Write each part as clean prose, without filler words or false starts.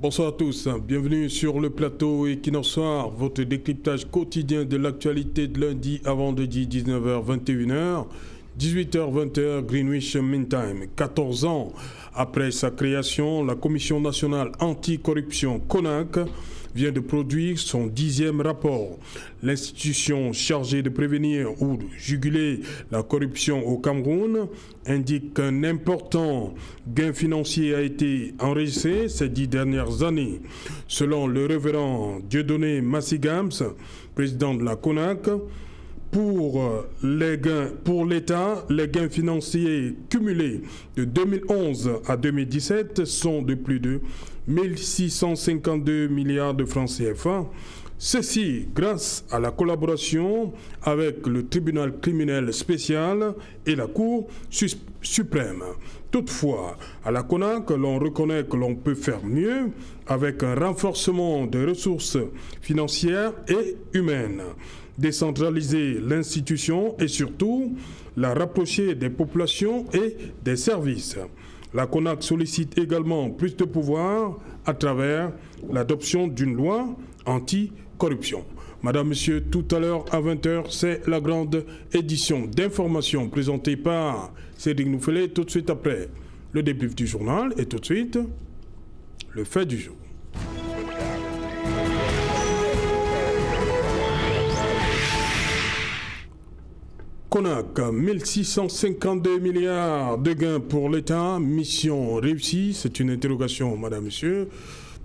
Bonsoir à tous, bienvenue sur le plateau Equinox Soir, votre décryptage quotidien de l'actualité de lundi à vendredi 19h-21h, 18h-20h Greenwich Mean Time. 14 ans après sa création, la Commission nationale anticorruption CONAC vient de produire son 10e rapport. L'institution chargée de prévenir ou de juguler la corruption au Cameroun indique qu'un important gain financier a été enregistré ces 10 dernières années. Selon le révérend Dieudonné Massigams, président de la CONAC, pour l'État, les gains financiers cumulés de 2011 à 2017 sont de plus de 1652 milliards de francs CFA. Ceci grâce à la collaboration avec le tribunal criminel spécial et la Cour suprême. Toutefois, à la CONAC, l'on reconnaît que l'on peut faire mieux avec un renforcement des ressources financières et humaines, décentraliser l'institution et surtout la rapprocher des populations et des services. La CONAC sollicite également plus de pouvoir à travers l'adoption d'une loi anti-corruption. Madame, Monsieur, tout à l'heure à 20h, c'est la grande édition d'information présentée par Cédric Noufelet. Tout de suite après, le débrief du journal et tout de suite, le fait du jour. CONAC, 1652 milliards de gains pour l'État, mission réussie. C'est une interrogation, madame, monsieur,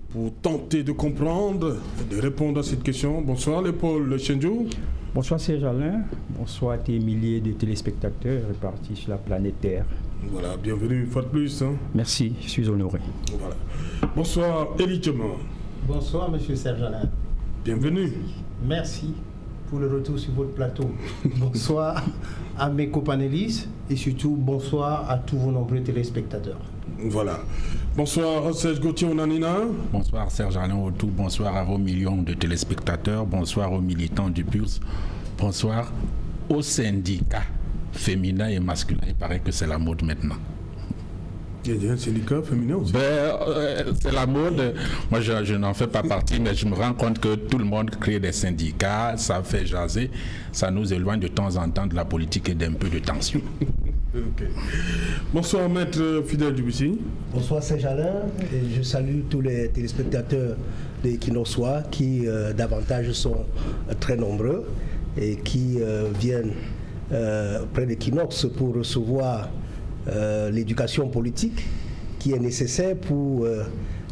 pour tenter de comprendre et de répondre à cette question. Bonsoir, Paul Chenjou. Bonsoir, Serge Alain. Bonsoir à tes milliers de téléspectateurs répartis sur la planète Terre. Voilà, bienvenue une fois de plus. Merci, je suis honoré. Voilà. Bonsoir, Élie Thiemann. Bonsoir, monsieur Serge Alain. Bienvenue. Merci pour le retour sur votre plateau. Bonsoir à mes copanélistes et surtout bonsoir à tous vos nombreux téléspectateurs. Voilà. Bonsoir Serge Gauthier Onanina. Bonsoir Serge Alain Autou, bonsoir à vos millions de téléspectateurs, bonsoir aux militants du PULS, bonsoir aux syndicats féminins et masculins. Il paraît que c'est la mode maintenant. Il y a un syndicat féminin aussi. C'est la mode. Moi, je n'en fais pas partie, mais je me rends compte que tout le monde crée des syndicats, ça fait jaser, ça nous éloigne de temps en temps de la politique et d'un peu de tension. Okay. Bonsoir, maître Fidèle Dubussi. Bonsoir, Serge Alain. Et je salue tous les téléspectateurs de Equinox Soir qui, davantage, sont très nombreux et qui viennent près d'Equinox pour recevoir l'éducation politique qui est nécessaire pour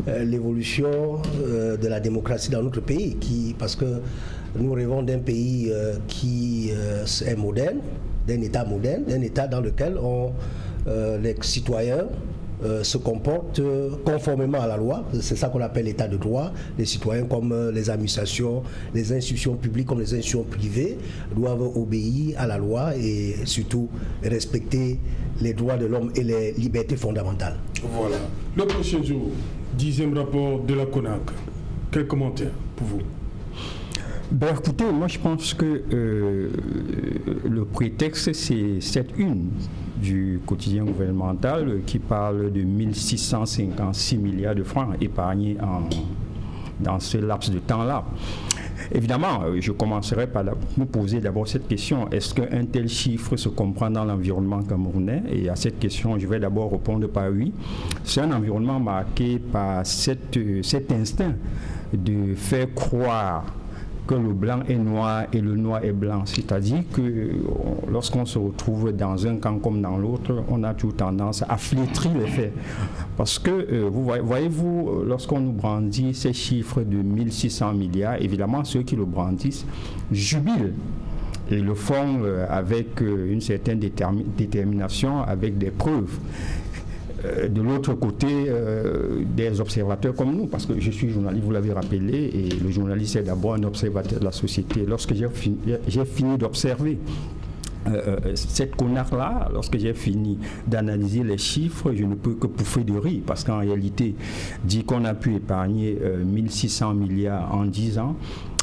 l'évolution de la démocratie dans notre pays, parce que nous rêvons d'un pays qui est moderne, d'un État moderne, d'un État dans lequel les citoyens se comportent conformément à la loi. C'est ça qu'on appelle l'état de droit. Les citoyens comme les administrations, les institutions publiques comme les institutions privées doivent obéir à la loi et surtout respecter les droits de l'homme et les libertés fondamentales. Voilà. Le prochain jour, 10e rapport de la CONAC. Quel commentaire pour vous? Ben écoutez, moi je pense que le prétexte c'est cette une du quotidien gouvernemental qui parle de 1656 milliards de francs épargnés dans ce laps de temps-là. Évidemment, je commencerai par vous poser d'abord cette question. Est-ce qu'un tel chiffre se comprend dans l'environnement camerounais? Et à cette question, je vais d'abord répondre par oui. C'est un environnement marqué par cet instinct de faire croire que le blanc est noir et le noir est blanc. C'est-à-dire que lorsqu'on se retrouve dans un camp comme dans l'autre, on a toujours tendance à flétrir les faits. Parce que, voyez-vous, lorsqu'on nous brandit ces chiffres de 1600 milliards, évidemment, ceux qui le brandissent jubilent et le font avec une certaine détermination, avec des preuves. De l'autre côté, des observateurs comme nous, parce que je suis journaliste, vous l'avez rappelé, et le journaliste est d'abord un observateur de la société. Lorsque j'ai fini d'observer cette CONAC-là, lorsque j'ai fini d'analyser les chiffres, je ne peux que pouffer de rire, parce qu'en réalité, dire qu'on a pu épargner 1600 milliards en 10 ans,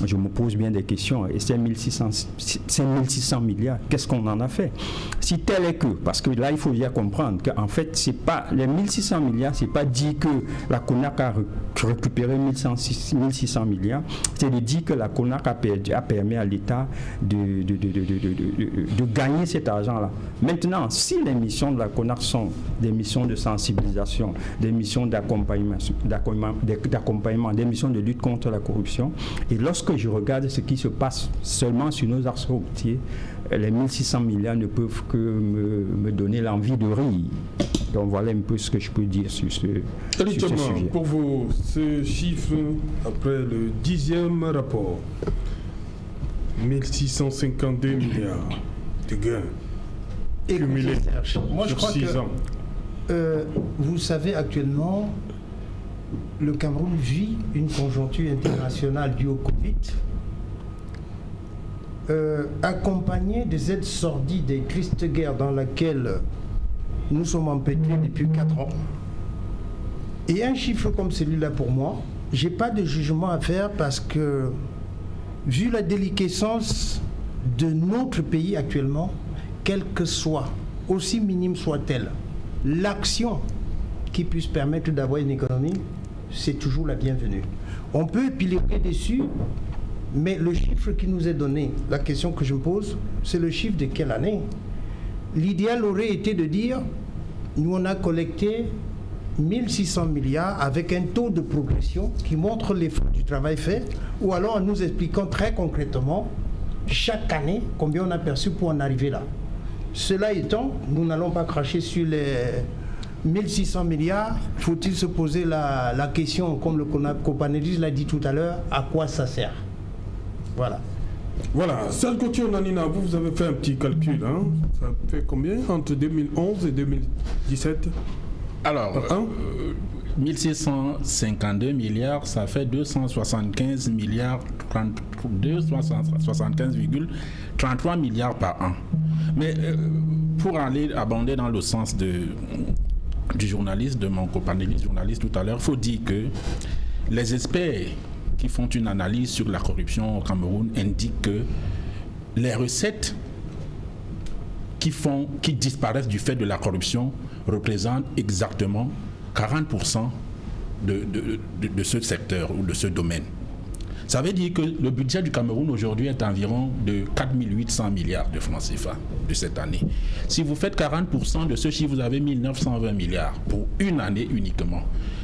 je me pose bien des questions. Et ces 1600 milliards, qu'est-ce qu'on en a fait? Si tel est que, parce que là, il faut bien comprendre qu'en fait, c'est pas, les 1600 milliards, c'est pas dit que la CONAC a récupéré 1600 milliards, c'est de dire que la CONAC a permis à l'État de gagner cet argent-là. Maintenant, si les missions de la CONAC sont des missions de sensibilisation, des missions d'accompagnement, des missions de lutte contre la corruption, et lorsque je regarde ce qui se passe seulement sur nos axes routiers, les 1600 milliards ne peuvent que me donner l'envie de rire. Donc voilà un peu ce que je peux dire sur ce sujet. Pour vous, ce chiffre, après le 10e rapport, 1652 milliards de gains cumulés moi, je sur crois 6 que, ans. Vous savez, actuellement, le Cameroun vit une conjoncture internationale due au Covid, accompagnée des aides sordides et tristes guerres dans laquelle nous sommes empêtrés depuis 4 ans. Et un chiffre comme celui-là, pour moi, je n'ai pas de jugement à faire parce que, vu la déliquescence de notre pays actuellement, quelle que soit, aussi minime soit-elle, l'action qui puisse permettre d'avoir une économie, c'est toujours la bienvenue. On peut épiloguer dessus, mais le chiffre qui nous est donné, la question que je me pose, c'est le chiffre de quelle année? L'idéal aurait été de dire, nous on a collecté 1600 milliards avec un taux de progression qui montre l'effort du travail fait, ou alors en nous expliquant très concrètement, chaque année, combien on a perçu pour en arriver là. Cela étant, nous n'allons pas cracher sur les 1600 milliards. Faut-il se poser la question, comme le Copanelis l'a dit tout à l'heure, à quoi ça sert? Voilà. Voilà, Serge Gauthier Nanina, vous avez fait un petit calcul, hein? Ça fait combien entre 2011 et 2017? Alors, 1652 milliards, ça fait 275 milliards, 275,33 milliards par an. Mais pour aller abonder dans le sens du journaliste, de mon copanéliste journaliste tout à l'heure, il faut dire que les experts qui font une analyse sur la corruption au Cameroun indiquent que les recettes qui disparaissent du fait de la corruption représentent exactement 40% de ce secteur ou de ce domaine. Ça veut dire que le budget du Cameroun aujourd'hui est environ de 4 800 milliards de francs CFA de cette année. Si vous faites 40% de ce chiffre, vous avez 1920 milliards pour une année uniquement.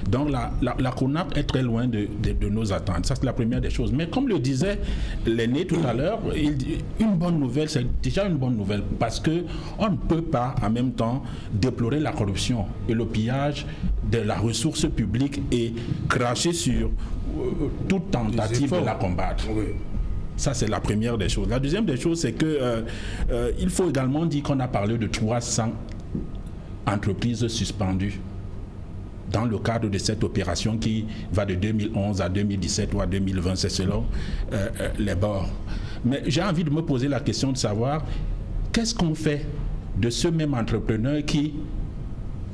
Donc la CONAC est très loin de nos attentes. Ça, c'est la première des choses. Mais comme le disait l'aîné tout à l'heure, une bonne nouvelle, c'est déjà une bonne nouvelle parce qu'on ne peut pas en même temps déplorer la corruption et le pillage de la ressource publique et cracher sur toute tentative de la combattre. Oui. Ça, c'est la première des choses. La deuxième des choses, c'est que il faut également dire qu'on a parlé de 300 entreprises suspendues dans le cadre de cette opération qui va de 2011 à 2017 ou à 2020, c'est selon les bords. Mais j'ai envie de me poser la question de savoir qu'est-ce qu'on fait de ce même entrepreneur qui,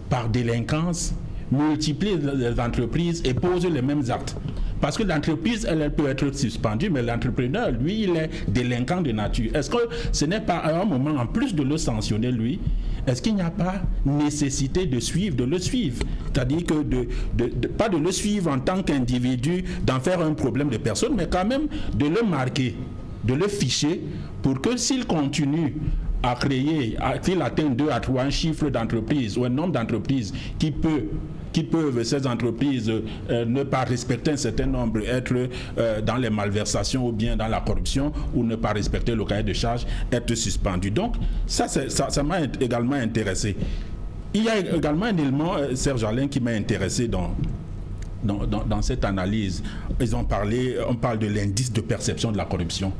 par délinquance, multiplie les entreprises et pose les mêmes actes. Parce que l'entreprise, elle peut être suspendue, mais l'entrepreneur, lui, il est délinquant de nature. Est-ce que ce n'est pas à un moment, en plus de le sanctionner, lui, est-ce qu'il n'y a pas nécessité de le suivre? C'est-à-dire que pas de le suivre en tant qu'individu, d'en faire un problème de personne, mais quand même de le marquer, de le ficher, pour que s'il continue à créer, s'il atteint 2 à 3 chiffres d'entreprises ou un nombre d'entreprises qui peuvent ces entreprises ne pas respecter un certain nombre, être dans les malversations ou bien dans la corruption ou ne pas respecter le cahier de charges, être suspendu. Donc ça m'a également intéressé. Il y a également un élément, Serge Alain, qui m'a intéressé dans cette analyse. On parle de l'indice de perception de la corruption.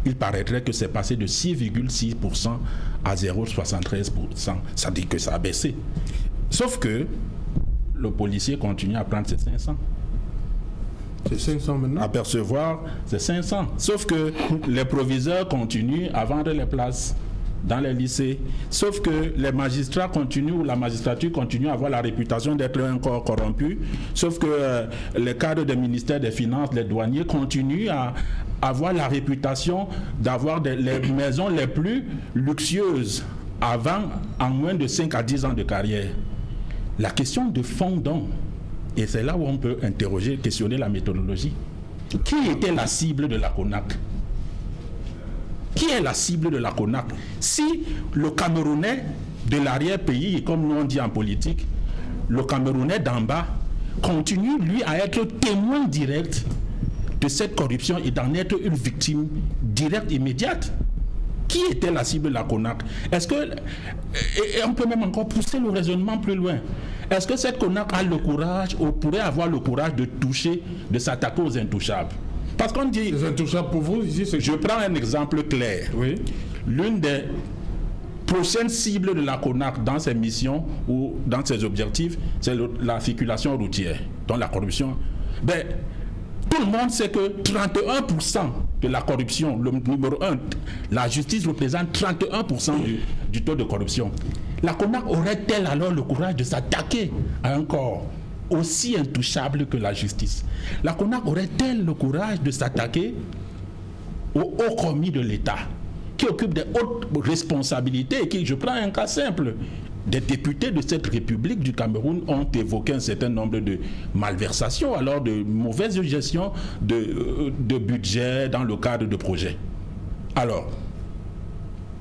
Il paraîtrait que c'est passé de 6,6% à 0,73%. Ça dit que ça a baissé. Sauf que le policier continue à prendre ses 500. C'est 500 maintenant? À percevoir, c'est 500. Sauf que les proviseurs continuent à vendre les places. dans les lycées, sauf que les magistrats continuent, ou la magistrature continue à avoir la réputation d'être un corps corrompu, sauf que les cadres des ministères des Finances, les douaniers continuent à avoir la réputation d'avoir les maisons les plus luxueuses en moins de 5 à 10 ans de carrière. La question de fond donc, et c'est là où on peut interroger, questionner la méthodologie. Qui était la cible de la CONAC? Qui est la cible de la CONAC? Si le Camerounais de l'arrière-pays, comme nous on dit en politique, le Camerounais d'en bas continue, lui, à être témoin direct de cette corruption et d'en être une victime directe, immédiate. Qui était la cible de la CONAC? Est-ce que, et on peut même encore pousser le raisonnement plus loin, est-ce que cette CONAC a le courage, ou pourrait avoir le courage de toucher, de s'attaquer aux intouchables? Parce qu'on dit... Les intouchables pour vous, ici, c'est... Je prends un exemple clair. Oui. L'une des prochaines cibles de la CONAC dans ses missions ou dans ses objectifs, c'est la circulation routière, donc la corruption. Ben, tout le monde sait que 31% de la corruption, le numéro 1, la justice représente 31% du taux de corruption. La CONAC aurait-elle alors le courage de s'attaquer à un corps aussi intouchable que la justice? La CONAC aurait-elle le courage de s'attaquer aux hauts commis de l'État qui occupent des hautes responsabilités et qui, je prends un cas simple, des députés de cette République du Cameroun ont évoqué un certain nombre de malversations, alors de mauvaise gestion de budget dans le cadre de projets. Alors,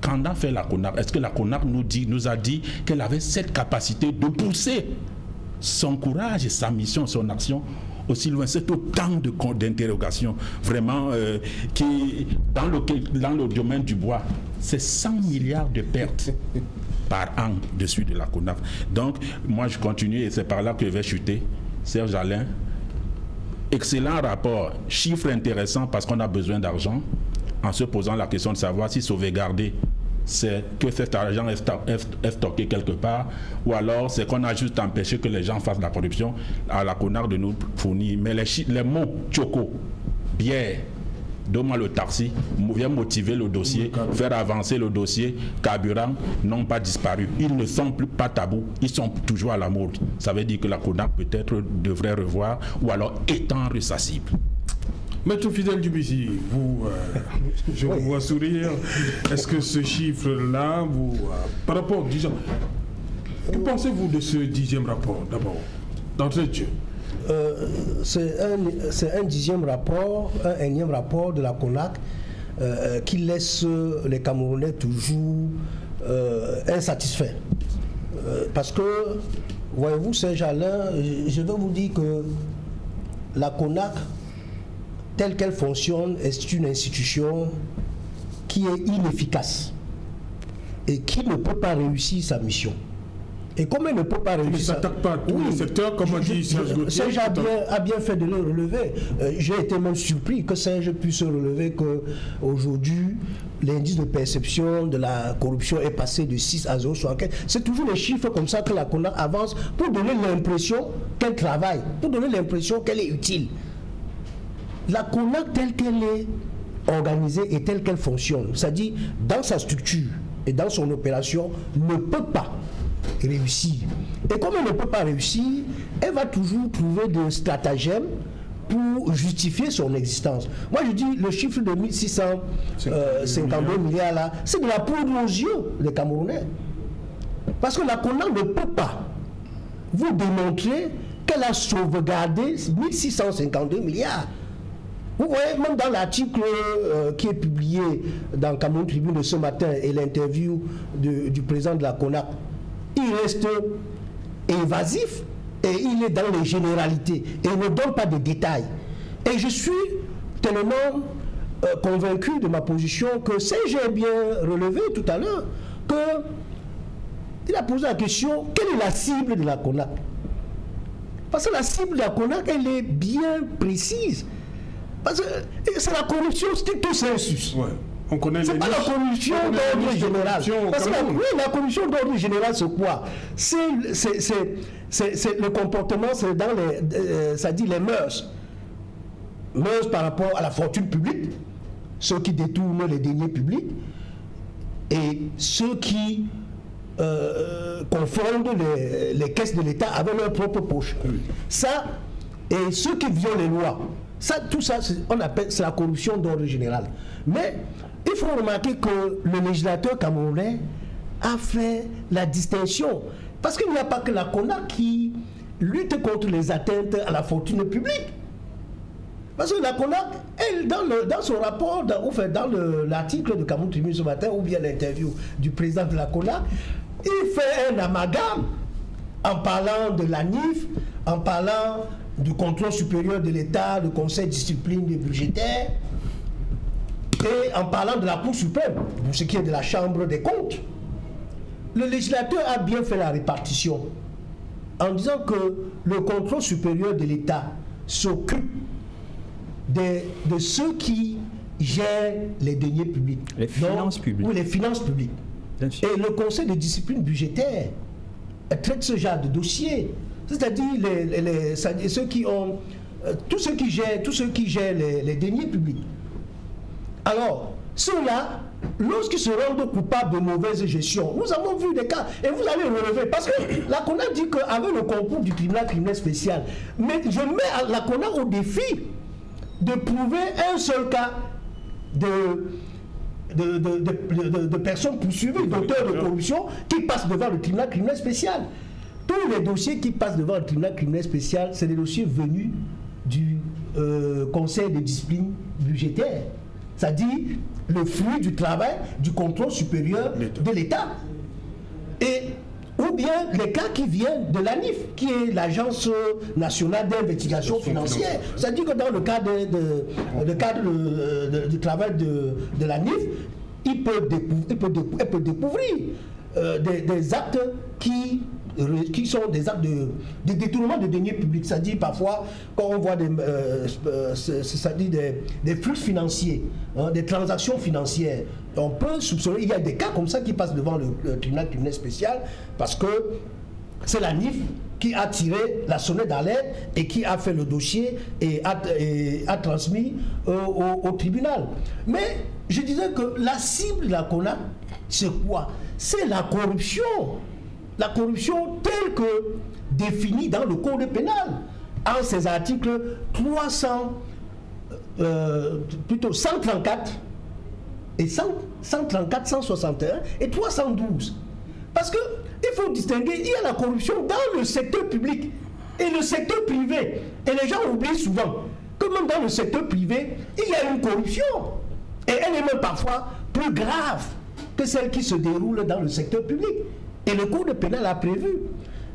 qu'en a fait la CONAC? Est-ce que la CONAC nous a dit qu'elle avait cette capacité de pousser son courage et sa mission, son action aussi loin? C'est autant d'interrogations vraiment qui, dans le domaine du bois, c'est 100 milliards de pertes par an dessus de la CONAC. Donc, moi je continue et c'est par là que je vais chuter. Serge Alain, excellent rapport, chiffre intéressant parce qu'on a besoin d'argent, en se posant la question de savoir si sauvegarder, c'est que cet argent est stocké quelque part, ou alors c'est qu'on a juste empêché que les gens fassent la corruption, à la CONAC de nous fournir. Mais les mots choco, bière, donne-moi le taxi, vient motiver le dossier, faire avancer le dossier, carburant, n'ont pas disparu. Ils ne sont plus pas tabous, ils sont toujours à la mode. Ça veut dire que la CONAC peut-être devrait revoir ou alors étendre sa cible. Maître Fidèle Djibissi, vous, je vous vois sourire. Est-ce que ce chiffre-là, vous, par rapport, disons, que pensez-vous de ce 10e rapport, d'abord, d'entrée de jeu? C'est un 10e rapport, un énième rapport de la CONAC qui laisse les Camerounais toujours insatisfaits. Parce que, voyez-vous, Saint-Jalin, je veux vous dire que la CONAC, telle qu'elle fonctionne, est une institution qui est inefficace et qui ne peut pas réussir sa mission. Et comme elle ne peut pas réussir... Il ne s'attaque pas à tous les secteurs, comme on dit Serge Gauthier. Serge a bien fait de le relever. J'ai été même surpris que Serge puisse relever qu'aujourd'hui, l'indice de perception de la corruption est passé de 6 à 0,75. C'est toujours les chiffres comme ça que la CONAC avance pour donner l'impression qu'elle travaille, pour donner l'impression qu'elle est utile. La CONAC telle qu'elle est organisée et telle qu'elle fonctionne, c'est-à-dire dans sa structure et dans son opération, ne peut pas réussir. Et comme elle ne peut pas réussir, elle va toujours trouver des stratagèmes pour justifier son existence. Moi je dis le chiffre de 1652 milliards là, c'est de la poudre aux yeux des Camerounais. Parce que la CONAC ne peut pas vous démontrer qu'elle a sauvegardé 1652 milliards. Vous voyez, même dans l'article qui est publié dans Cameroun Tribune de ce matin et l'interview du président de la CONAC, il reste évasif et il est dans les généralités et il ne donne pas de détails. Et je suis tellement convaincu de ma position que j'ai bien relevé tout à l'heure qu'il a posé la question, quelle est la cible de la CONAC? Parce que la cible de la CONAC, elle est bien précise. Parce que c'est la corruption stricto sensu. Ouais. On connaît c'est les pas la corruption d'ordre général. Parce que la corruption d'ordre général, c'est quoi? C'est le comportement, c'est dans ça dit les mœurs. Mœurs par rapport à la fortune publique, ceux qui détournent les deniers publics. et ceux qui confondent les caisses de l'État avec leur propre poche. Ça, et ceux qui violent les lois, ça, tout ça, c'est la corruption d'ordre général. Mais il faut remarquer que le législateur camerounais a fait la distinction. Parce qu'il n'y a pas que la CONAC qui lutte contre les atteintes à la fortune publique. Parce que la CONAC, elle, dans son rapport, dans l'article de Cameroun Tribune ce matin, ou bien l'interview du président de la CONAC, il fait un amalgame en parlant de l'ANIF, en parlant du contrôle supérieur de l'État, du conseil de discipline budgétaire, et en parlant de la Cour suprême, pour ce qui est de la Chambre des comptes. Le législateur a bien fait la répartition en disant que le contrôle supérieur de l'État s'occupe de ceux qui gèrent les deniers publics. Les finances publiques. Oui, les finances publiques. Et le conseil de discipline budgétaire traite ce genre de dossier. C'est-à-dire ceux qui ont tous ceux qui gèrent les deniers publics. Alors, ceux-là, lorsqu'ils se rendent coupables de mauvaise gestion, nous avons vu des cas, et vous allez relever, parce que la CONAC dit qu'avec le concours du tribunal criminel spécial, mais je mets la CONAC au défi de prouver un seul cas de personnes poursuivies, d'auteurs de corruption, qui passent devant le tribunal criminel spécial. Tous les dossiers qui passent devant le tribunal criminel spécial, c'est des dossiers venus du conseil de discipline budgétaire. C'est-à-dire le fruit du travail du contrôle supérieur de l'État. Ou bien les cas qui viennent de l'ANIF, qui est l'Agence nationale d'investigation financière. C'est-à-dire que dans le cadre du travail de l'ANIF, il peut découvrir des actes qui sont des actes de détournement de deniers publics. C'est-à-dire parfois, quand on voit des flux financiers, des transactions financières, on peut soupçonner, il y a des cas comme ça qui passent devant le tribunal criminel spécial, parce que c'est la NIF qui a tiré la sonnette d'alerte et qui a fait le dossier et a transmis au tribunal. Mais je disais que la cible de la CONAC, c'est quoi? C'est la corruption. La corruption telle que définie dans le Code pénal, en ses articles 134 et 134, 161 et 312. Parce qu'il faut distinguer, il y a la corruption dans le secteur public et le secteur privé. Et les gens oublient souvent que même dans le secteur privé, il y a une corruption. Et elle est même parfois plus grave que celle qui se déroule dans le secteur public. Et le Code pénal a prévu.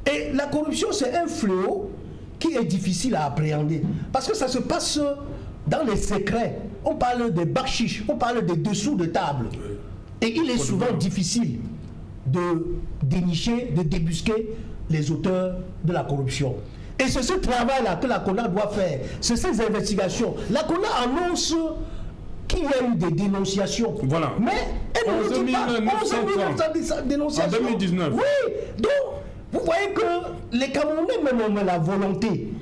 Et la corruption, c'est un fléau qui est difficile à appréhender. Parce que ça se passe dans les secrets. On parle des bakchiches, on parle des dessous de table. Et il est souvent difficile de dénicher, de débusquer les auteurs de la corruption. Et c'est ce travail-là que la CONAC doit faire. C'est ces investigations. La CONAC annonce qu'il y a eu des dénonciations. Voilà. Mais elle ne dit pas 11 dénonciations. En 2019. Oui. Donc, vous voyez que les Camerounais même ont la volonté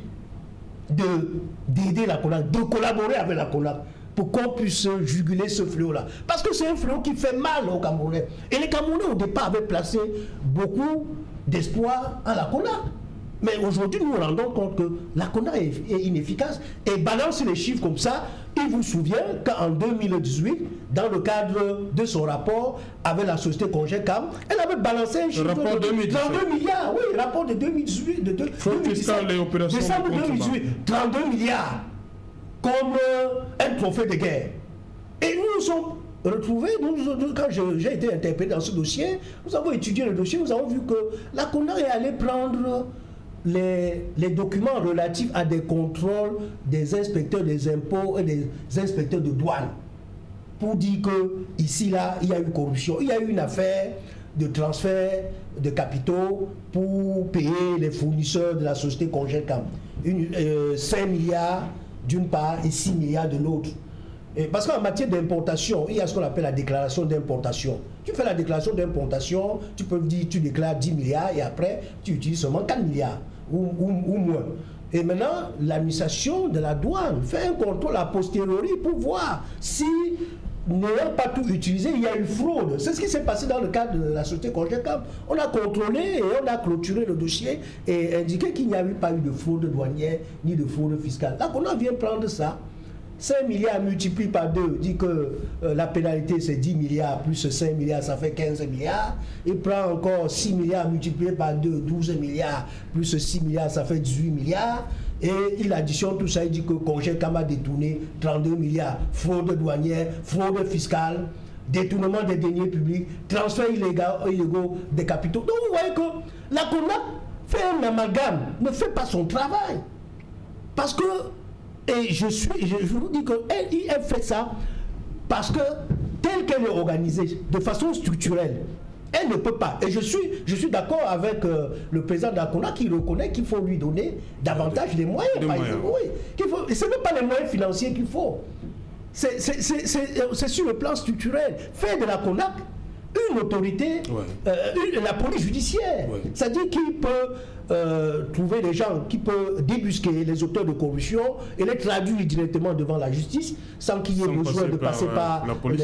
d'aider la CONAC, de collaborer avec la CONAC pour qu'on puisse juguler ce fléau-là. Parce que c'est un fléau qui fait mal aux Camerounais. Et les Camerounais, au départ, avaient placé beaucoup d'espoir à la CONAC. Mais aujourd'hui, nous nous rendons compte que la CONAC est inefficace et balance les chiffres comme ça. Il vous souvient qu'en 2018, dans le cadre de son rapport avec la société Congecam, elle avait balancé un chiffre de 32 milliards. Oui, rapport de 2018, de 2017, décembre 2018, 32 milliards comme un trophée de guerre. Et nous nous sommes retrouvés, quand j'ai été interpellé dans ce dossier, nous avons étudié le dossier, nous avons vu que la CONAC est allée prendre les documents relatifs à des contrôles des inspecteurs des impôts et des inspecteurs de douane pour dire que ici, là, il y a eu corruption. Il y a eu une affaire de transfert de capitaux pour payer les fournisseurs de la société Congecam. 5 milliards d'une part et 6 milliards de l'autre. Parce qu'en matière d'importation, il y a ce qu'on appelle la déclaration d'importation. Tu fais la déclaration d'importation, tu peux dire, tu déclares 10 milliards et après, tu utilises seulement 4 milliards ou moins. Et maintenant, l'administration de la douane fait un contrôle a posteriori pour voir si n'ayant pas tout utilisé, il y a eu fraude. C'est ce qui s'est passé dans le cadre de la société Congecam. On a contrôlé et on a clôturé le dossier et indiqué qu'il n'y avait pas eu de fraude douanière ni de fraude fiscale. Là, on vient prendre ça. 5 milliards multiplié par 2 dit que la pénalité c'est 10 milliards plus 5 milliards ça fait 15 milliards. Il prend encore 6 milliards multiplié par 2, 12 milliards plus 6 milliards ça fait 18 milliards. Et il additionne tout ça, il dit que Congecam a détourné 32 milliards. Fraude douanière, fraude fiscale, détournement des deniers publics, transfert illégaux des capitaux. Donc vous voyez que la CONAC fait un amalgame, ne fait pas son travail. Parce que et je vous dis qu'elle fait ça parce que telle qu'elle est organisée, de façon structurelle, elle ne peut pas. Et je suis d'accord avec le président de la CONAC qui reconnaît qu'il faut lui donner davantage des moyens. Oui, ce n'est pas les moyens financiers qu'il faut. C'est sur le plan structurel. Faire de la CONAC une autorité, la police judiciaire. C'est-à-dire qu'il peut trouver des gens qui peuvent débusquer les auteurs de corruption et les traduire directement devant la justice sans qu'il y ait besoin de passer par la police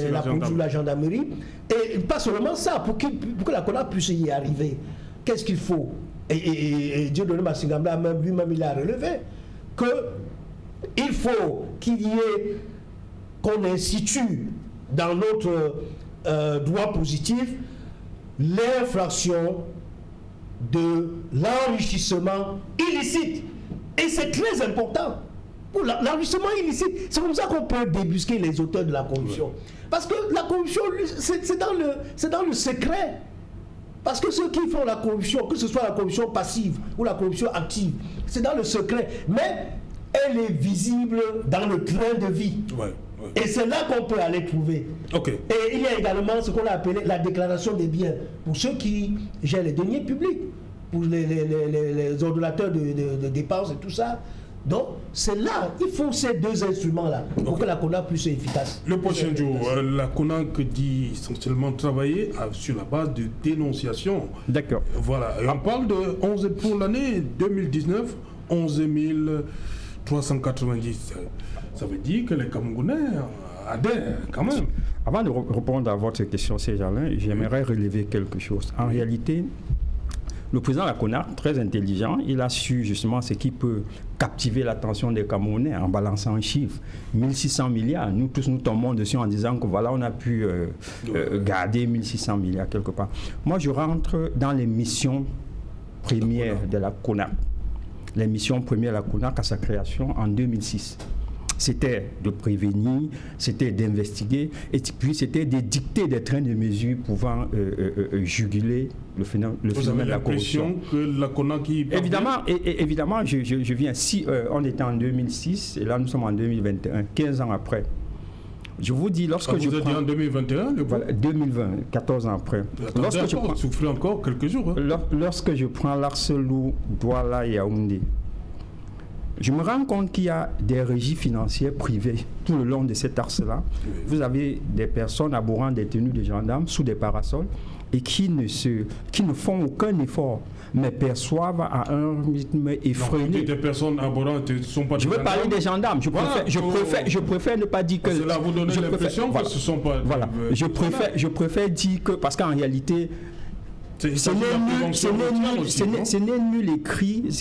ou la gendarmerie. Et pas seulement ça, pour que la CONAC puisse y arriver. Qu'est-ce qu'il faut? Et Dieudonné Massingamba lui-même il a relevé qu'il faut qu'il y ait, qu'on institue dans notre droit positif l'infraction de l'enrichissement illicite. Et c'est très important. Pour l'enrichissement illicite, c'est comme ça qu'on peut débusquer les auteurs de la corruption. Parce que la corruption, c'est dans le secret. Parce que ceux qui font la corruption, que ce soit la corruption passive ou la corruption active, c'est dans le secret. Mais elle est visible dans le train de vie. Et c'est là qu'on peut aller trouver. Et il y a également ce qu'on a appelé la déclaration des biens. Pour ceux qui gèrent les deniers publics, pour les ordonnateurs de dépenses et tout ça. Donc, c'est là, il faut ces deux instruments-là pour que la CONAC puisse être efficace. Le prochain jour, la CONAC dit essentiellement travailler sur la base de dénonciation. D'accord. Voilà. Et on parle de 11 pour l'année 2019, 11 390. Ça veut dire que les Camerounais adhèrent quand même. Avant de répondre à votre question, Serge Alain, j'aimerais relever quelque chose. En réalité, le président de la CONAC, très intelligent, il a su justement ce qui peut captiver l'attention des Camerounais en balançant un chiffre. 1600 milliards. Nous tous, nous tombons dessus en disant que voilà, on a pu garder 1600 milliards quelque part. Moi, je rentre dans les missions premières de la CONAC. Les missions premières de la CONAC à sa création en 2006. C'était de prévenir, c'était d'investiguer, et puis c'était de dicter des trains de mesures pouvant juguler le phénomène de la corruption. Que la CONAC évidemment, je viens. Si on était en 2006, et là nous sommes en 2021, 15 ans après. Je vous dis, lorsque vous êtes dit en 2021, voilà, 2020, 14 ans après. Lorsque soufflez encore quelques jours. Lorsque je prends l'Arcelou, Douala, Yaoundé, je me rends compte qu'il y a des régies financières privées tout le long de cet axe-là. Vous avez des personnes abhorrant des tenues de gendarmes sous des parasols et qui ne font aucun effort, mais perçoivent à un rythme effréné. Des personnes abhorrantes ne sont pas des gendarmes. Je veux parler des gendarmes. Je préfère ne pas dire que... Cela vous donne l'impression que ce ne sont pas... Voilà. Je préfère dire que... Parce qu'en réalité... Ce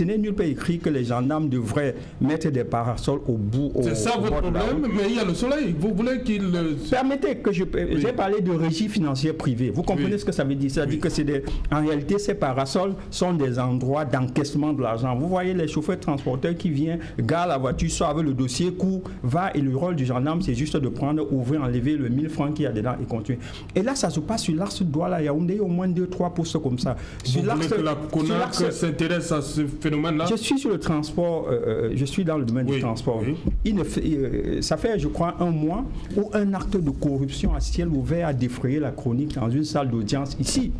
n'est nul pas écrit que les gendarmes devraient mettre des parasols au bout. C'est ça votre problème, mais il y a le soleil. Vous voulez qu'il... Permettez que j'ai parlé de régie financière privée. Vous comprenez ce que ça veut dire? Ça veut dire que en réalité, ces parasols sont des endroits d'encaissement de l'argent. Vous voyez les chauffeurs transporteurs qui viennent, garent la voiture, soit avec le dossier, va, et le rôle du gendarme, c'est juste de prendre, ouvrir, enlever le 1000 francs qu'il y a dedans et continuer. Et là, ça se passe sur l'axe Douala-Yaoundé, au moins 2-3% comme ça. Vous voulez que la CONAC s'intéresse à ce phénomène-là? Je suis sur le transport, je suis dans le domaine du transport. Ça fait, je crois, un mois où un acte de corruption à ciel ouvert a défrayé la chronique dans une salle d'audience ici,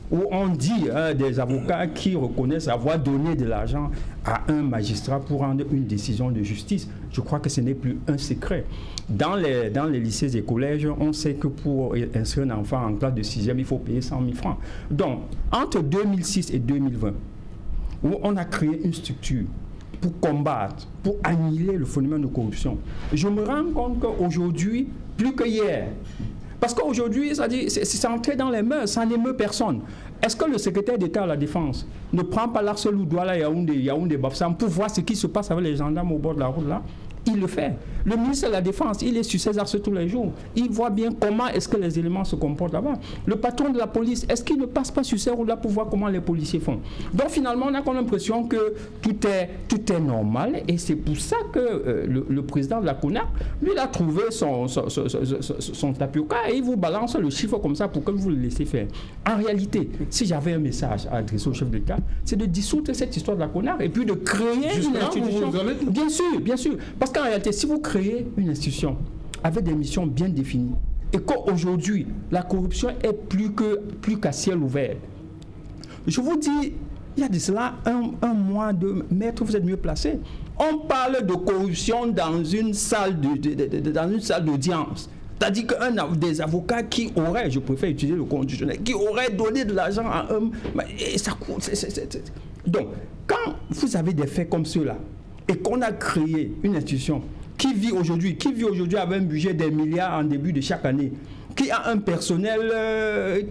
où on dit des avocats qui reconnaissent avoir donné de l'argent à un magistrat pour rendre une décision de justice. Je crois que ce n'est plus un secret. Dans les lycées et collèges, on sait que pour inscrire un enfant en classe de 6e, il faut payer 100 000 francs. Donc, entre 2006 et 2020, où on a créé une structure pour combattre, pour annihiler le phénomène de corruption. Je me rends compte qu'aujourd'hui, plus que hier, parce qu'aujourd'hui, c'est entré dans les mœurs, ça n'émeut personne. Est-ce que le secrétaire d'État à la Défense ne prend pas l'Arcel ou doit là Yaoundé Bafoussam pour voir ce qui se passe avec les gendarmes au bord de la route là? Il le fait. Le ministre de la Défense, il est sur ses arces tous les jours. Il voit bien comment est-ce que les éléments se comportent là-bas. Le patron de la police, est-ce qu'il ne passe pas sur ces routes-là pour voir comment les policiers font? Donc finalement, on a comme l'impression que tout est normal et c'est pour ça que le président de la CONAC, lui, il a trouvé son tapioca et il vous balance le chiffre comme ça pour que vous le laissez faire. En réalité, si j'avais un message à adresser au chef d'État, c'est de dissoudre cette histoire de la CONAC et puis de créer une institution. Bien sûr. Parce qu'en réalité, si vous créez une institution avec des missions bien définies et qu'aujourd'hui, la corruption est plus qu'à ciel ouvert, je vous dis, il y a de cela un mois, maître, vous êtes mieux placé. On parle de corruption dans une salle d'audience. C'est-à-dire qu'un des avocats qui aurait, je préfère utiliser le conditionnel, qui aurait donné de l'argent à un... Et ça coûte... Donc, quand vous avez des faits comme ceux-là, et qu'on a créé une institution qui vit aujourd'hui avec un budget des milliards en début de chaque année, qui a un personnel,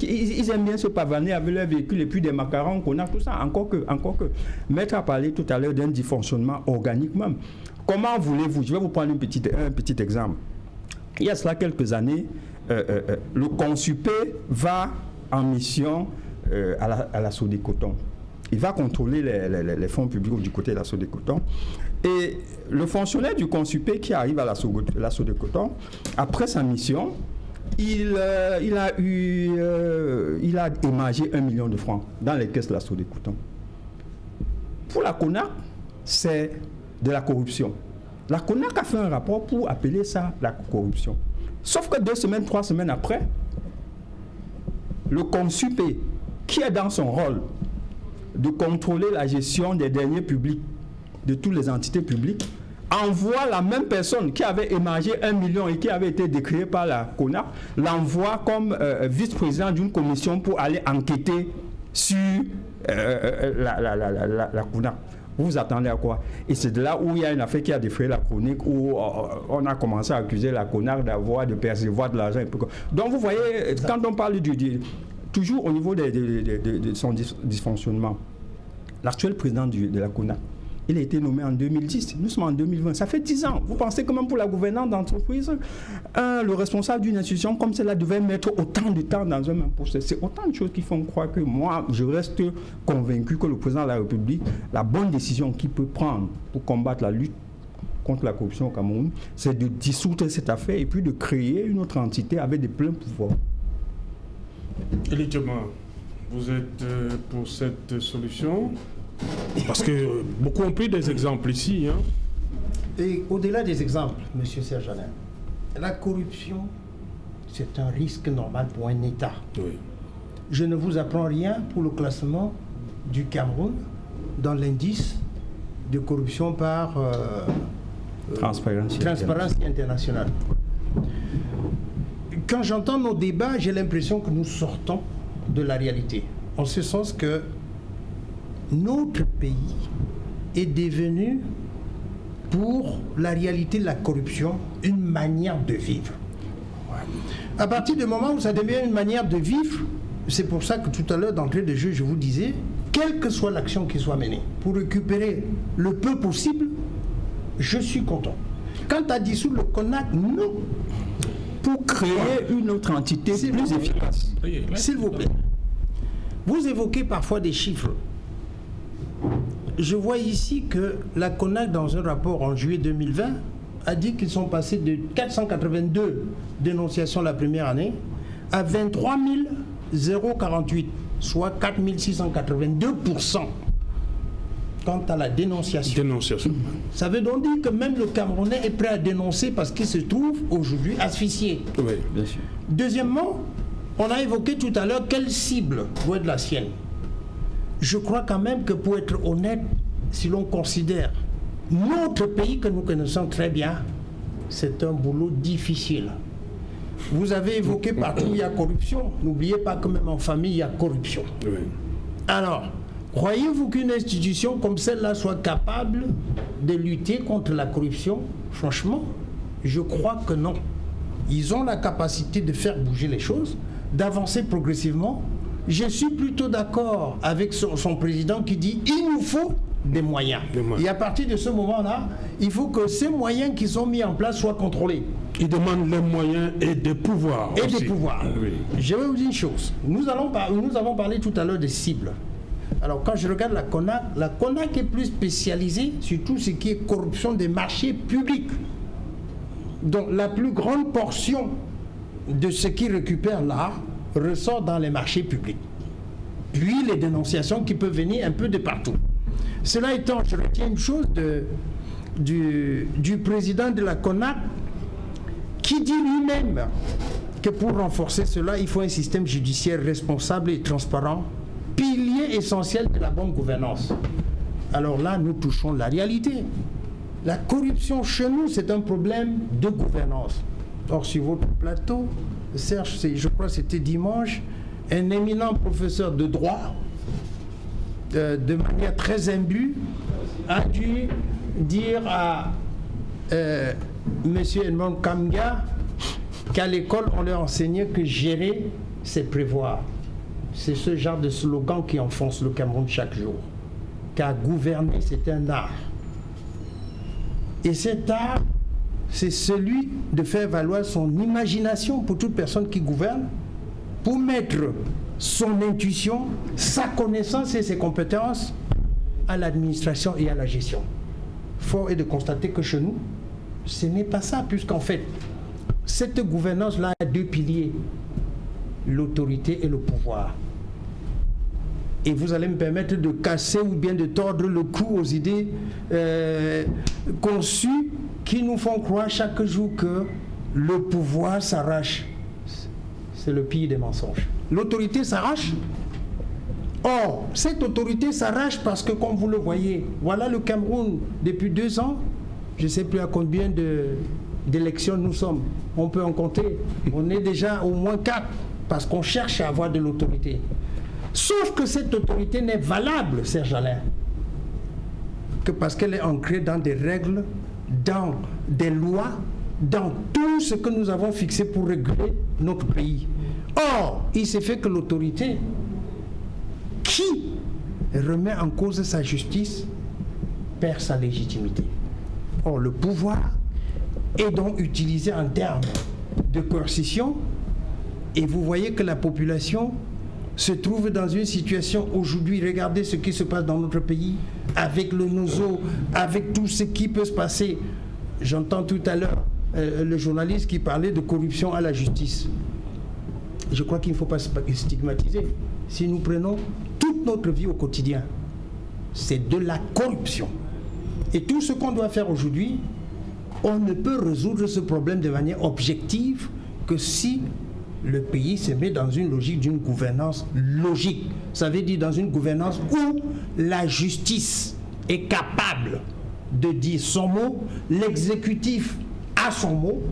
ils aiment bien se pavaner avec leur véhicule et puis des macarons qu'on a, tout ça, encore que. Maître a parlé tout à l'heure d'un dysfonctionnement organique même. Comment voulez-vous, je vais vous prendre un petit exemple. Il y a cela quelques années, le Consupé va en mission à la Sodécoton. Il va contrôler les fonds publics du côté de la Sodécoton. Et le fonctionnaire du Consupé qui arrive à la Sodécoton, après sa mission, il a émargé 1 million de francs dans les caisses de la Sodécoton. Pour la CONAC, c'est de la corruption. La CONAC a fait un rapport pour appeler ça la corruption. Sauf que 2 semaines, 3 semaines après, le Consupé, qui est dans son rôle de contrôler la gestion des deniers publics de toutes les entités publiques, envoie la même personne qui avait émargé 1 million et qui avait été décriée par la CONAC, l'envoie comme vice-président d'une commission pour aller enquêter sur la CONAC. Vous vous attendez à quoi? Et c'est de là où il y a une affaire qui a défrayé la chronique, où on a commencé à accuser la CONAC de percevoir de l'argent. Donc vous voyez, quand on parle toujours au niveau de son dysfonctionnement, l'actuel président de la CONAC, il a été nommé en 2010, nous sommes en 2020, ça fait 10 ans. Vous pensez que même pour la gouvernance d'entreprise, le responsable d'une institution comme celle-là devait mettre autant de temps dans un même poste? C'est autant de choses qui font croire que moi, je reste convaincu que le président de la République, la bonne décision qu'il peut prendre pour combattre la lutte contre la corruption au Cameroun, c'est de dissoudre cette affaire et puis de créer une autre entité avec des pleins pouvoirs. Elie Dioma, vous êtes pour cette solution? Parce que beaucoup ont pris des exemples ici. Hein. Et au-delà des exemples, M. Serge Alain, la corruption, c'est un risque normal pour un État. Oui. Je ne vous apprends rien pour le classement du Cameroun dans l'indice de corruption par Transparency International. Quand j'entends nos débats, j'ai l'impression que nous sortons de la réalité. En ce sens que notre pays est devenu, pour la réalité de la corruption, une manière de vivre. À partir du moment où ça devient une manière de vivre, c'est pour ça que tout à l'heure, d'entrée de jeu, je vous disais, quelle que soit l'action qui soit menée, pour récupérer le peu possible, je suis content. Quant à dissoudre le CONAC, non. Pour créer une autre entité plus efficace. S'il vous plaît. Vous évoquez parfois des chiffres. Je vois ici que la CONAC, dans un rapport en juillet 2020, a dit qu'ils sont passés de 482 dénonciations la première année à 23 048, soit 4 682%. Quant à la dénonciation. Ça veut donc dire que même le Camerounais est prêt à dénoncer parce qu'il se trouve aujourd'hui asphyxié. Oui, bien sûr. Deuxièmement, on a évoqué tout à l'heure quelle cible doit être la sienne. Je crois quand même que pour être honnête, si l'on considère notre pays que nous connaissons très bien, c'est un boulot difficile. Vous avez évoqué partout où il y a corruption. N'oubliez pas que même en famille, il y a corruption. Oui. Alors, Croyez-vous qu'une institution comme celle-là soit capable de lutter contre la corruption? Franchement, je crois que non. Ils ont la capacité de faire bouger les choses, d'avancer progressivement. Je suis plutôt d'accord avec son président qui dit il nous faut des moyens. Et à partir de ce moment-là, il faut que ces moyens qui sont mis en place soient contrôlés. Il demande les moyens et des pouvoirs. Et aussi. des pouvoirs. Oui. Je vais vous dire une chose. Nous avons parlé tout à l'heure des cibles. Alors quand je regarde la CONAC est plus spécialisée sur tout ce qui est corruption des marchés publics. Donc la plus grande portion de ce qu'ils récupèrent là ressort dans les marchés publics. Puis les dénonciations qui peuvent venir un peu de partout. Cela étant, je retiens une chose du président de la CONAC qui dit lui-même que pour renforcer cela, il faut un système judiciaire responsable et transparent, pilier essentiel de la bonne gouvernance. Alors là, nous touchons la réalité. La corruption chez nous, c'est un problème de gouvernance. Or, sur votre plateau, Serge, je crois que c'était dimanche, un éminent professeur de droit, de manière très imbue, a dû dire à M. Edmond Kamga qu'à l'école, on leur enseignait que gérer, c'est prévoir. C'est ce genre de slogan qui enfonce le Cameroun chaque jour. Car gouverner, c'est un art. Et cet art, c'est celui de faire valoir son imagination pour toute personne qui gouverne, pour mettre son intuition, sa connaissance et ses compétences à l'administration et à la gestion. Fort est de constater que chez nous, ce n'est pas ça, puisqu'en fait, cette gouvernance-là a deux piliers, l'autorité et le pouvoir. Et vous allez me permettre de casser ou bien de tordre le cou aux idées conçues qui nous font croire chaque jour que le pouvoir s'arrache. C'est le pire des mensonges. L'autorité s'arrache. Or, cette autorité s'arrache parce que, comme vous le voyez, voilà le Cameroun depuis 2 ans. Je ne sais plus à combien d'élections nous sommes. On peut en compter. On est déjà au moins 4 parce qu'on cherche à avoir de l'autorité. Sauf que cette autorité n'est valable, Serge Alain, que parce qu'elle est ancrée dans des règles, dans des lois, dans tout ce que nous avons fixé pour réguler notre pays. Or, il s'est fait que l'autorité qui remet en cause sa justice perd sa légitimité. Or, le pouvoir est donc utilisé en termes de coercition, et vous voyez que la population se trouve dans une situation aujourd'hui, regardez ce qui se passe dans notre pays, avec le NOZO, avec tout ce qui peut se passer. J'entends tout à l'heure le journaliste qui parlait de corruption à la justice. Je crois qu'il ne faut pas stigmatiser. Si nous prenons toute notre vie au quotidien, c'est de la corruption. Et tout ce qu'on doit faire aujourd'hui, on ne peut résoudre ce problème de manière objective que si le pays se met dans une logique d'une gouvernance logique. Ça veut dire dans une gouvernance où la justice est capable de dire son mot, l'exécutif a son mot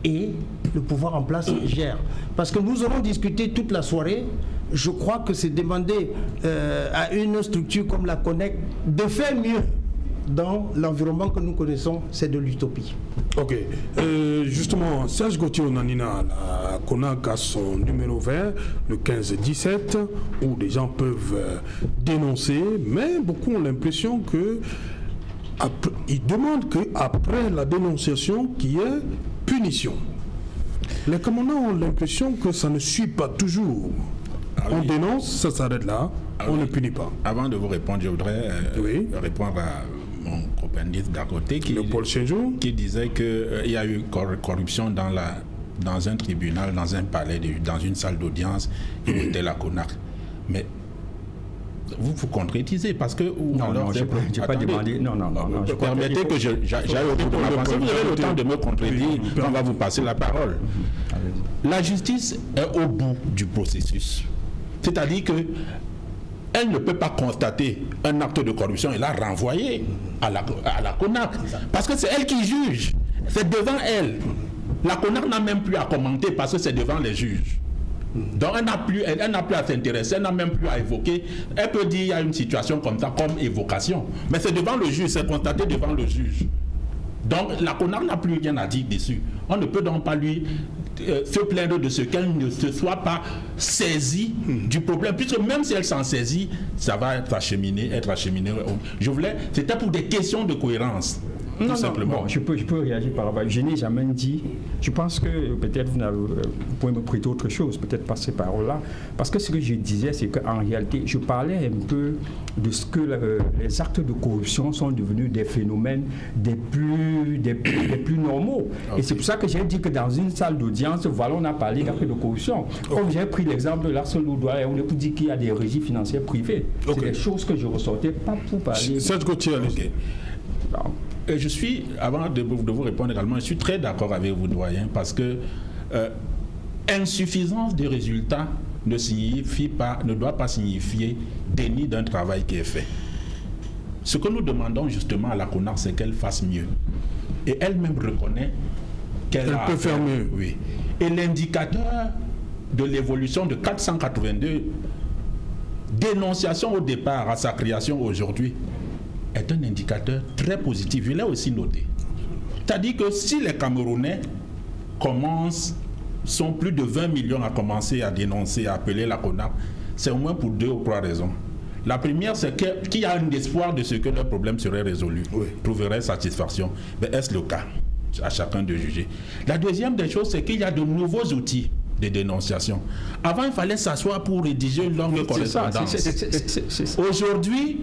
et le pouvoir en place gère. Parce que nous aurons discuté toute la soirée. Je crois que c'est demander à une structure comme la CONAC de faire mieux dans l'environnement que nous connaissons, c'est de l'utopie. Ok. Justement, Serge Gauthier Onanina, la CONAC a son numéro vert, le 15-17, où des gens peuvent dénoncer, mais beaucoup ont l'impression que ils demandent qu'après la dénonciation, qu'il y ait punition. Les commandants ont l'impression que ça ne suit pas toujours. On dénonce, ça s'arrête là, on ne punit pas. Avant de vous répondre, je voudrais répondre à mon copiniste d'à côté qui disait qu'il y a eu corruption dans un tribunal, dans un palais, dans une salle d'audience, où était la CONAC. Mais vous concrétisez parce que... Non, je n'ai pas demandé... Non. Permettez que j'aille au bout de ma pensée. Vous avez le temps de me contredire, on va vous passer la parole. La justice est au bout du processus. C'est-à-dire que elle ne peut pas constater un acte de corruption et la renvoyer à la CONAC. Parce que c'est elle qui juge. C'est devant elle. La CONAC n'a même plus à commenter parce que c'est devant les juges. Donc elle n'a plus à s'intéresser, elle n'a même plus à évoquer. Elle peut dire il y a une situation comme ça, comme évocation. Mais c'est devant le juge, c'est constaté devant le juge. Donc la CONAR n'a plus rien à dire dessus. On ne peut donc pas lui se plaindre de ce qu'elle ne se soit pas saisie du problème, puisque même si elle s'en saisit, ça va être acheminé. C'était pour des questions de cohérence. Tout simplement. Bon, je peux réagir par rapport. Je n'ai jamais dit. Je pense que peut-être vous pouvez me prêter autre chose, peut-être par ces paroles-là. Parce que ce que je disais, c'est qu'en réalité, je parlais un peu de ce que les actes de corruption sont devenus des phénomènes des plus normaux. Okay. Et c'est pour ça que j'ai dit que dans une salle d'audience, voilà, on a parlé d'actes de corruption. Comme j'ai pris l'exemple de l'Arsenal Loudois, on est pour dire qu'il y a des régies financières privées. C'est des choses que je ressortais pas pour parler. Serge Gauthier, allez-y. Je suis, avant de vous répondre également, je suis très d'accord avec vous, doyen, parce que insuffisance des résultats ne doit pas signifier déni d'un travail qui est fait. Ce que nous demandons justement à la CONAR, c'est qu'elle fasse mieux. Et elle-même reconnaît qu'elle peut faire mieux. Oui. Et l'indicateur de l'évolution de 482 dénonciations au départ à sa création aujourd'hui est un indicateur très positif. Je l'ai aussi noté. C'est-à-dire que si les Camerounais sont plus de 20 millions à commencer à dénoncer, à appeler la CONAR, c'est au moins pour 2 ou 3 raisons. La première, c'est qu'il y a un espoir de ce que leur problème serait résolu, trouverait satisfaction. Mais est-ce le cas? À chacun de juger. La deuxième des choses, c'est qu'il y a de nouveaux outils de dénonciation. Avant, il fallait s'asseoir pour rédiger une longue correspondance. Aujourd'hui,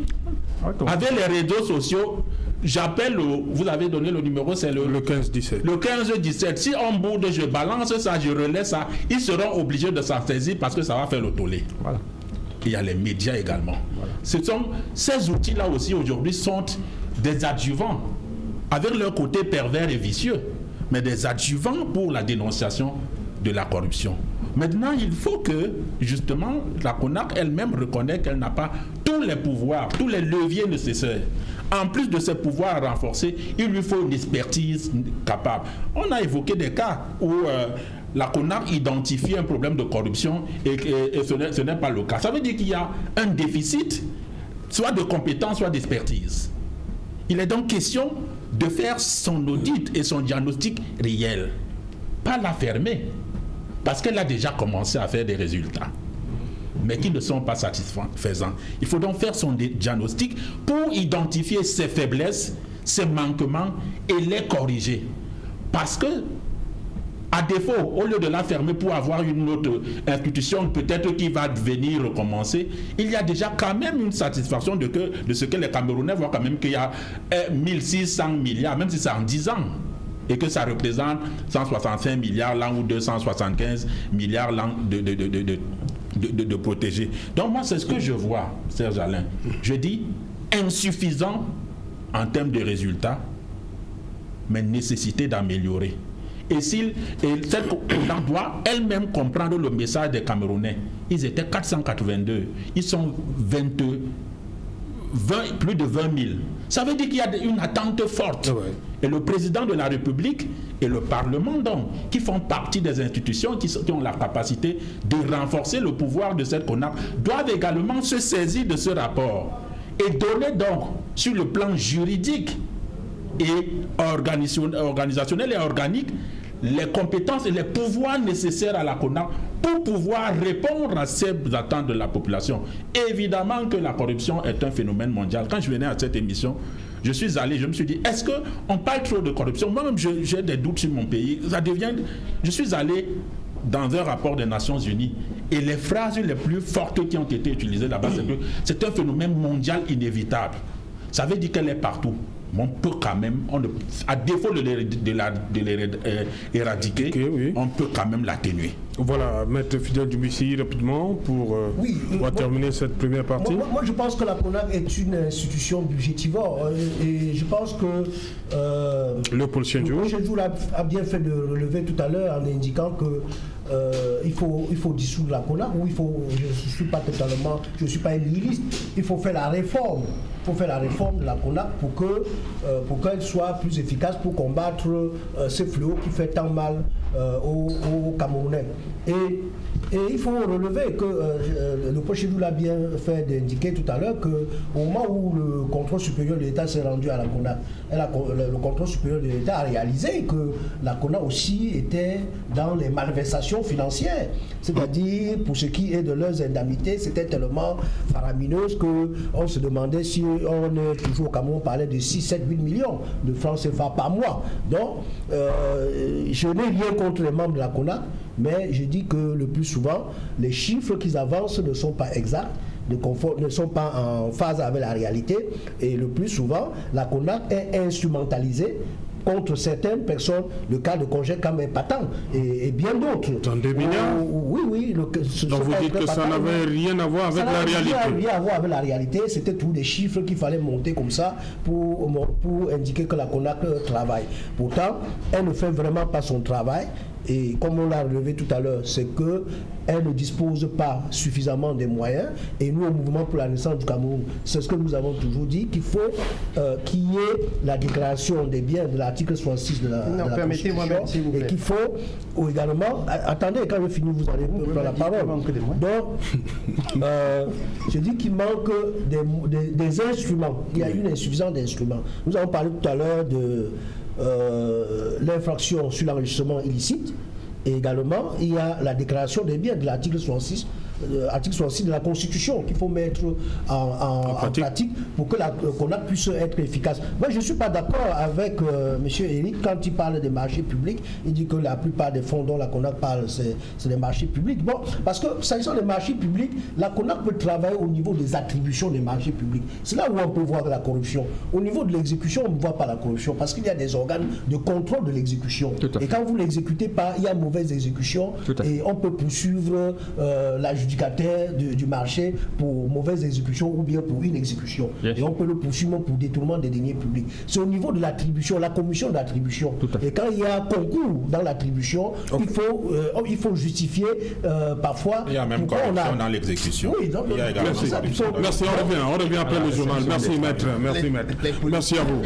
avec les réseaux sociaux, j'appelle, vous avez donné le numéro, c'est le 15-17. Le 15-17. Si on boude, je balance ça, je relais ça, ils seront obligés de s'en saisir parce que ça va faire le tollé. Voilà. Il y a les médias également. Voilà. Ces outils-là aussi, aujourd'hui, sont des adjuvants, avec leur côté pervers et vicieux, mais des adjuvants pour la dénonciation de la corruption. Maintenant, il faut que, justement, la CONAR elle-même reconnaisse qu'elle n'a pas tous les pouvoirs, tous les leviers nécessaires. En plus de ces pouvoirs renforcés, il lui faut une expertise capable. On a évoqué des cas où la CONAR identifie un problème de corruption et ce n'est pas le cas. Ça veut dire qu'il y a un déficit, soit de compétences, soit d'expertise. Il est donc question de faire son audit et son diagnostic réel. Pas la fermer, parce qu'elle a déjà commencé à faire des résultats, mais qui ne sont pas satisfaisants. Il faut donc faire son diagnostic pour identifier ses faiblesses, ses manquements et les corriger. Parce que, à défaut, au lieu de la fermer pour avoir une autre institution peut-être qui va venir recommencer, il y a déjà quand même une satisfaction de ce que les Camerounais voient quand même qu'il y a 1600 milliards, même si c'est en 10 ans. Et que ça représente 165 milliards l'an ou 275 milliards l'an de protégés. Donc moi, c'est ce que je vois, Serge Alain. Je dis insuffisant en termes de résultats, mais nécessité d'améliorer. Et cette CONAR doit elle-même comprendre le message des Camerounais. Ils étaient 482, ils sont plus de 20 000. Ça veut dire qu'il y a une attente forte. Ouais. Et le président de la République et le Parlement, donc, qui font partie des institutions qui ont la capacité de renforcer le pouvoir de cette CONAR, doivent également se saisir de ce rapport et donner donc, sur le plan juridique et organisationnel et organique, les compétences et les pouvoirs nécessaires à la CONAR pour pouvoir répondre à ces attentes de la population. Évidemment que la corruption est un phénomène mondial. Quand je venais à cette émission, je me suis dit, est-ce qu'on parle trop de corruption? Moi-même, j'ai des doutes sur mon pays. Je suis allé dans un rapport des Nations Unies et les phrases les plus fortes qui ont été utilisées là-bas, c'est que c'est un phénomène mondial inévitable. Ça veut dire qu'elle est partout. On peut quand même, à défaut de l'éradiquer, on peut quand même l'atténuer. Voilà, Maître Fidèle Djoubissi, rapidement, pour terminer cette première partie. Moi, je pense que la CONAR est une institution budgétivore. Et je pense que Léopold Shenjou a bien fait de relever tout à l'heure en indiquant que il faut dissoudre la CONAR, ou je ne suis pas un nihiliste, il faut faire la réforme faut faire la réforme de la CONAC pour qu'elle soit plus efficace pour combattre ce fléau qui fait tant mal aux Camerounais. Et il faut relever que le projet l'a bien fait d'indiquer tout à l'heure qu'au moment où le contrôle supérieur de l'État s'est rendu à la CONAC, le contrôle supérieur de l'État a réalisé que la CONAC aussi était dans les malversations financières. C'est-à-dire, pour ce qui est de leurs indemnités, c'était tellement faramineux qu'on se demandait si on est toujours au Cameroun, on parlait de 6, 7, 8 millions de francs CFA par mois. Donc, je n'ai rien contre les membres de la CONAC, mais je dis que le plus souvent, les chiffres qu'ils avancent ne sont pas exacts, ne sont pas en phase avec la réalité, et le plus souvent, la CONAC est instrumentalisée contre certaines personnes, le cas de Congé Kam est patent, et bien d'autres. Attendez, Bina. Oui. Donc vous dites que ça n'avait rien à voir avec la réalité. Ça n'avait rien à voir avec la réalité, c'était tous des chiffres qu'il fallait monter comme ça pour indiquer que la CONAC travaille. Pourtant, elle ne fait vraiment pas son travail. Et comme on l'a relevé tout à l'heure, c'est qu'elle ne dispose pas suffisamment des moyens. Et nous, au Mouvement pour la Renaissance du Cameroun, c'est ce que nous avons toujours dit, qu'il faut qu'il y ait la déclaration des biens de l'article 66 de la Constitution. Et qu'il faut également... Attendez, quand je finis, vous allez prendre la parole. Donc, je dis qu'il manque des instruments. Il y a une insuffisance d'instruments. Nous avons parlé tout à l'heure de... l'infraction sur l'enregistrement illicite, et également il y a la déclaration des biens de l'article 66 de la Constitution qu'il faut mettre en pratique pour que la CONAC puisse être efficace. Moi je ne suis pas d'accord avec M. Eric quand il parle des marchés publics. Il dit que la plupart des fonds dont la CONAC parle c'est des marchés publics. Bon, parce que s'agissant des marchés publics, la CONAC peut travailler au niveau des attributions des marchés publics. C'est là où on peut voir de la corruption. Au niveau de l'exécution, on ne voit pas la corruption parce qu'il y a des organes de contrôle de l'exécution. Et quand vous ne l'exécutez pas, il y a une mauvaise exécution et on peut poursuivre l'adjudicataire du marché pour mauvaise exécution ou bien pour une exécution. Et on peut le poursuivre pour détournement des deniers publics. C'est au niveau de l'attribution, la commission d'attribution. Et quand il y a concours dans l'attribution, il faut justifier parfois. Il y a même corruption dans l'exécution. Oui, donc, il y a également merci, on revient après le journal. Merci maître. Merci à vous.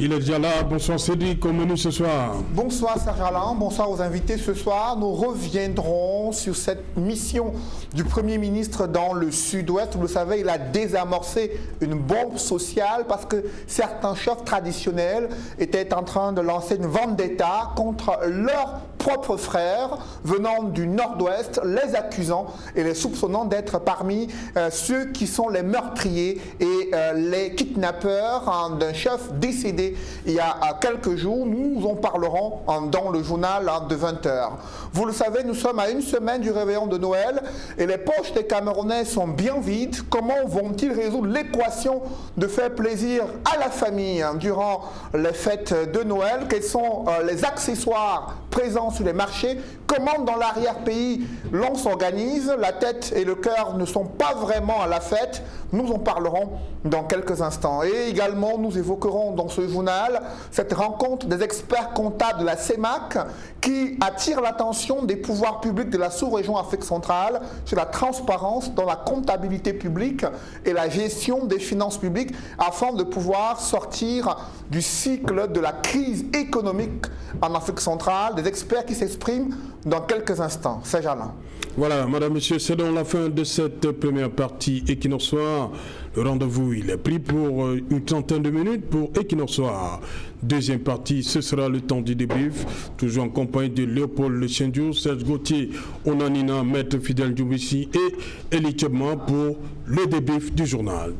Il est déjà là. Bonsoir Cédric, au menu ce soir. Bonsoir Serge Alain, bonsoir aux invités ce soir. Nous reviendrons sur cette mission du Premier ministre dans le Sud-Ouest. Vous le savez, il a désamorcé une bombe sociale parce que certains chefs traditionnels étaient en train de lancer une vendetta contre leurs propres frères venant du Nord-Ouest, les accusant et les soupçonnant d'être parmi ceux qui sont les meurtriers et les kidnappeurs d'un chef décédé il y a quelques jours. Nous en parlerons dans le journal de 20h. Vous le savez, nous sommes à une semaine du réveillon de Noël et les poches des Camerounais sont bien vides. Comment vont-ils résoudre l'équation de faire plaisir à la famille durant les fêtes de Noël? Quels sont les accessoires présents sur les marchés? Comment dans l'arrière-pays l'on s'organise? La tête et le cœur ne sont pas vraiment à la fête. Nous en parlerons dans quelques instants. Et également, nous évoquerons dans ce journal cette rencontre des experts comptables de la CEMAC qui attire l'attention des pouvoirs publics de la sous-région Afrique centrale sur la transparence dans la comptabilité publique et la gestion des finances publiques afin de pouvoir sortir du cycle de la crise économique en Afrique centrale. Des experts qui s'expriment dans quelques instants. C'est Alain. Voilà, madame, monsieur, c'est donc la fin de cette première partie Equinox Soir. Le rendez-vous, il est pris pour une trentaine de minutes pour Equinox Soir. Deuxième partie, ce sera le temps du débrief, toujours en compagnie de Léopold Le Chendio, Serge Gauthier, Onanina, Maître Fidel Djoubissi et Elie Tchebman pour le débrief du journal.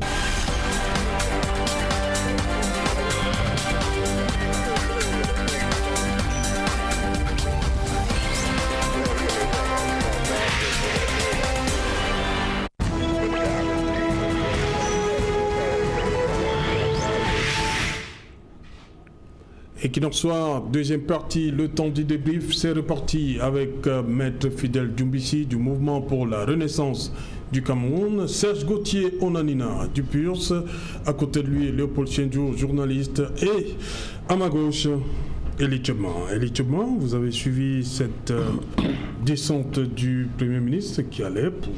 Equinox Soir, deuxième partie, le temps du débrief, c'est reparti avec Maître Fidel Djoubissi du Mouvement pour la Renaissance du Cameroun, Serge Gauthier Onanina du PURS, à côté de lui Léopold Chendio, journaliste, et à ma gauche, Elie Tchebman. Elie Tchebman, vous avez suivi cette descente du Premier ministre qui allait pour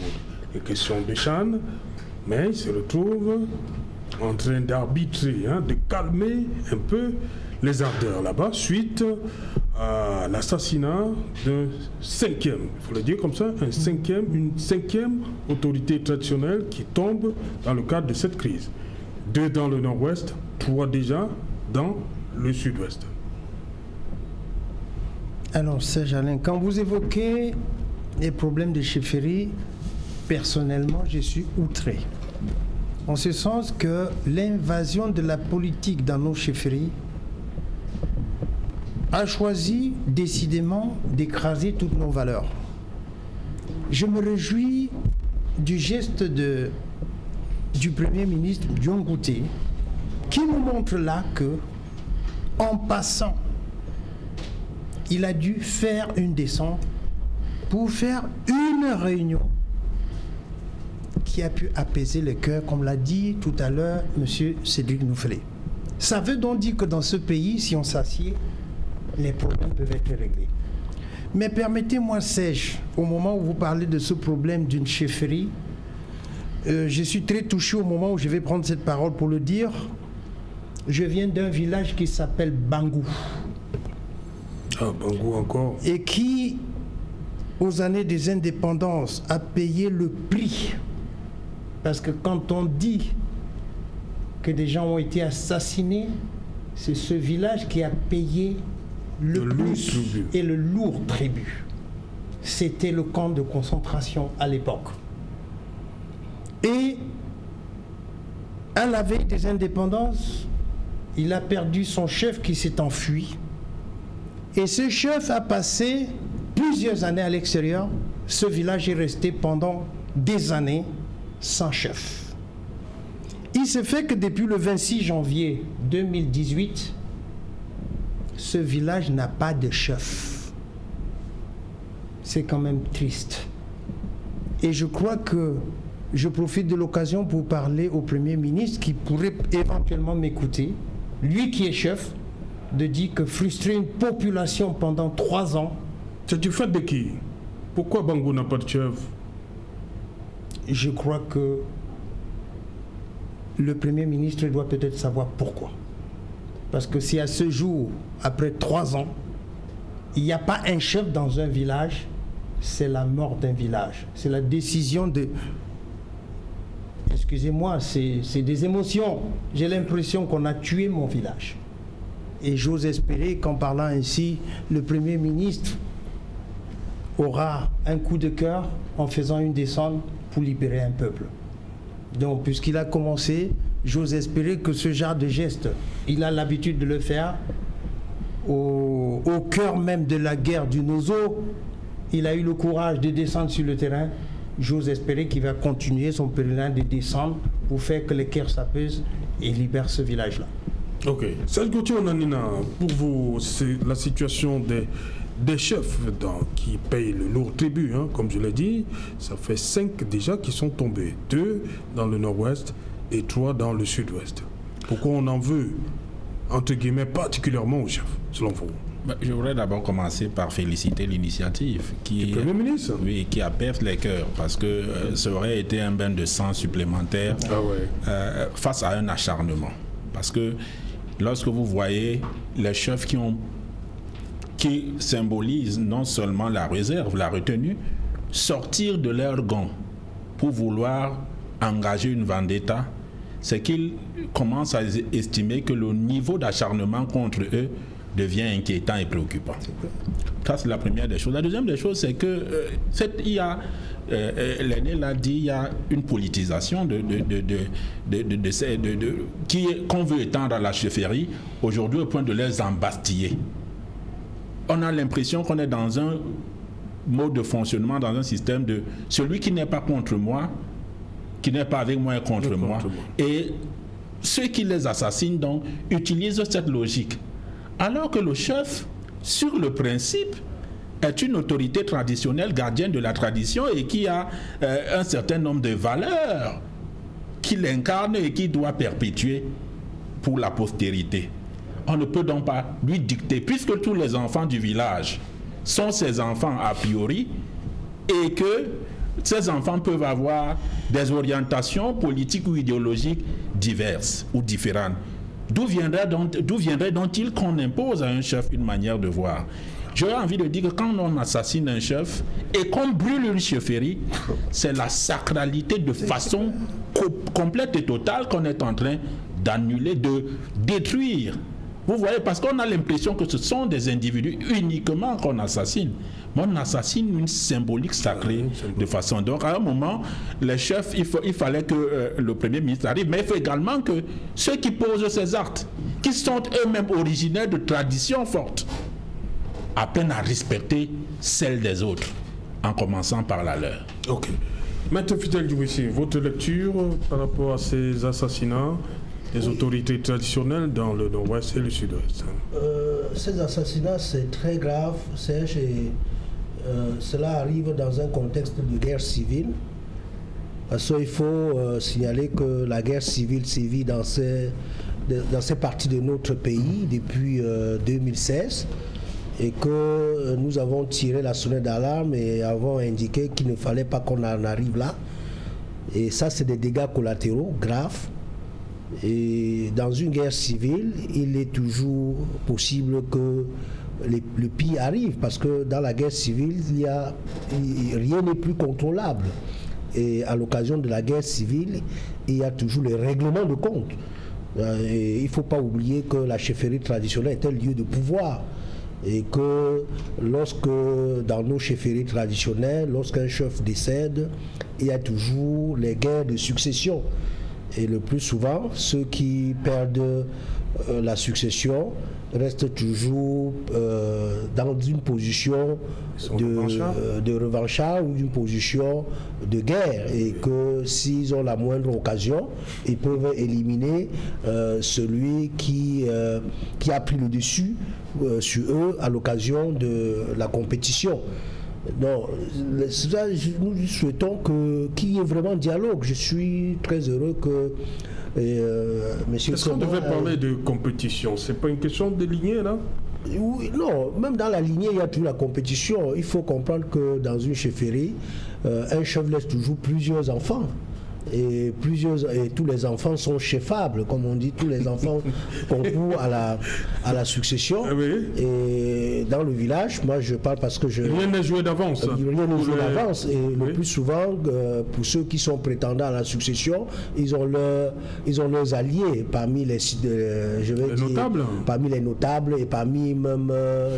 les questions de Chan, mais il se retrouve en train d'arbitrer, de calmer un peu les ardeurs là-bas, suite à l'assassinat d'un cinquième, il faut le dire comme ça, une cinquième autorité traditionnelle qui tombe dans le cadre de cette crise. 2 dans le nord-ouest, 3 déjà dans le sud-ouest. Alors, Serge Alain, quand vous évoquez les problèmes de chefferie, personnellement, je suis outré. En ce sens que l'invasion de la politique dans nos chefferies a choisi décidément d'écraser toutes nos valeurs. Je me réjouis du geste du Premier ministre Dion Ngouté, qui nous montre là que, en passant, il a dû faire une descente pour faire une réunion qui a pu apaiser les cœurs, comme l'a dit tout à l'heure M. Cédric Noufelé. Ça veut donc dire que dans ce pays, si on s'assied, les problèmes peuvent être réglés. Mais permettez-moi, Serge, au moment où vous parlez de ce problème d'une chefferie, je suis très touché au moment où je vais prendre cette parole pour le dire. Je viens d'un village qui s'appelle Bangou. Ah, Bangou encore. Et qui, aux années des indépendances, a payé le prix. Parce que quand on dit que des gens ont été assassinés, c'est ce village qui a payé le plus et le lourd tribut. C'était le camp de concentration à l'époque. Et à la veille des indépendances, il a perdu son chef qui s'est enfui. Et ce chef a passé plusieurs années à l'extérieur. Ce village est resté pendant des années sans chef. Il se fait que depuis le 26 janvier 2018, ce village n'a pas de chef. C'est quand même triste. Et je crois que je profite de l'occasion pour parler au Premier ministre qui pourrait éventuellement m'écouter, lui qui est chef, de dire que frustrer une population pendant 3 ans... C'est du fait de qui? Pourquoi Bangou n'a pas de chef? Je crois que le Premier ministre doit peut-être savoir pourquoi. Parce que si à ce jour, après 3 ans, il n'y a pas un chef dans un village, c'est la mort d'un village. C'est la décision de... Excusez-moi, c'est des émotions. J'ai l'impression qu'on a tué mon village. Et j'ose espérer qu'en parlant ainsi, le Premier ministre aura un coup de cœur en faisant une descente pour libérer un peuple. Donc, puisqu'il a commencé, j'ose espérer que ce genre de geste, il a l'habitude de le faire au cœur même de la guerre du Nozo. Il a eu le courage de descendre sur le terrain. J'ose espérer qu'il va continuer son pèlerin de descendre pour faire que les cœurs s'apaisent et libèrent ce village-là. Ok. Serge Gauthier Onanina, pour vous, c'est la situation des chefs qui payent le lourd tribut, comme je l'ai dit. Ça fait 5 déjà qui sont tombés. 2 dans le nord-ouest et 3 dans le sud-ouest. Pourquoi on en veut, entre guillemets, particulièrement aux chefs, selon vous? Je voudrais d'abord commencer par féliciter l'initiative qui apaise les cœurs, parce que ça aurait été un bain de sang supplémentaire face à un acharnement. Parce que lorsque vous voyez les chefs qui symbolisent non seulement la réserve, la retenue, sortir de leur gants pour vouloir engager une vendetta, c'est qu'ils commencent à estimer que le niveau d'acharnement contre eux devient inquiétant et préoccupant. Ça, c'est la première des choses. La deuxième des choses, c'est que l'aîné l'a dit, il y a une politisation qu'on veut étendre à la chefferie aujourd'hui au point de les embastiller. On a l'impression qu'on est dans un mode de fonctionnement, dans un système de celui qui n'est pas contre moi, qui n'est pas avec moi est contre moi. Et ceux qui les assassinent donc utilisent cette logique. Alors que le chef, sur le principe, est une autorité traditionnelle, gardienne de la tradition et qui a un certain nombre de valeurs qu'il incarne et qui doit perpétuer pour la postérité. On ne peut donc pas lui dicter, puisque tous les enfants du village sont ses enfants a priori, et que ces enfants peuvent avoir des orientations politiques ou idéologiques diverses ou différentes. D'où viendrait-il qu'on impose à un chef une manière de voir? J'aurais envie de dire que quand on assassine un chef et qu'on brûle une chefferie, c'est la sacralité de façon complète et totale qu'on est en train d'annuler, de détruire. Vous voyez, parce qu'on a l'impression que ce sont des individus uniquement qu'on assassine. Mais on assassine une symbolique sacrée de façon. Donc à un moment, les chefs, il fallait que le Premier ministre arrive, mais il faut également que ceux qui posent ces actes, qui sont eux-mêmes originaires de traditions fortes, apprennent à respecter celles des autres, en commençant par la leur. Ok. Maître Fidèle Djouissi, votre lecture par rapport à ces assassinats des autorités traditionnelles dans le nord-ouest et le sud-ouest? Ces assassinats, c'est très grave, Serge, et cela arrive dans un contexte de guerre civile. Parce qu'il faut signaler que la guerre civile sévit dans ces parties de notre pays depuis 2016 et que nous avons tiré la sonnette d'alarme et avons indiqué qu'il ne fallait pas qu'on en arrive là. Et ça, c'est des dégâts collatéraux graves. Et dans une guerre civile, il est toujours possible que le pire arrive, parce que dans la guerre civile, rien n'est plus contrôlable. Et à l'occasion de la guerre civile, il y a toujours les règlements de compte. Et il ne faut pas oublier que la chefferie traditionnelle est un lieu de pouvoir. Et que lorsque, dans nos chefferies traditionnelles, lorsqu'un chef décède, il y a toujours les guerres de succession. Et le plus souvent, ceux qui perdent la succession restent toujours dans une position de revanchard ou une position de guerre. Et que s'ils ont la moindre occasion, ils peuvent éliminer celui qui a pris le dessus sur eux à l'occasion de la compétition. Non, nous souhaitons qu'il y ait vraiment dialogue. Je suis très heureux que monsieur. Est-ce qu'on devrait parler de compétition? C'est pas une question de lignée là? Oui, non, même dans la lignée, il y a toujours la compétition. Il faut comprendre que dans une chefferie, un chef laisse toujours plusieurs enfants. Et tous les enfants sont chefables, comme on dit, tous les enfants concourent à la succession. Ah oui. Et dans le village, moi je parle parce que rien n'est joué d'avance. Rien n'est joué d'avance. Et le plus souvent, pour ceux qui sont prétendants à la succession, ils ont leurs alliés parmi les notables. Parmi les notables et parmi même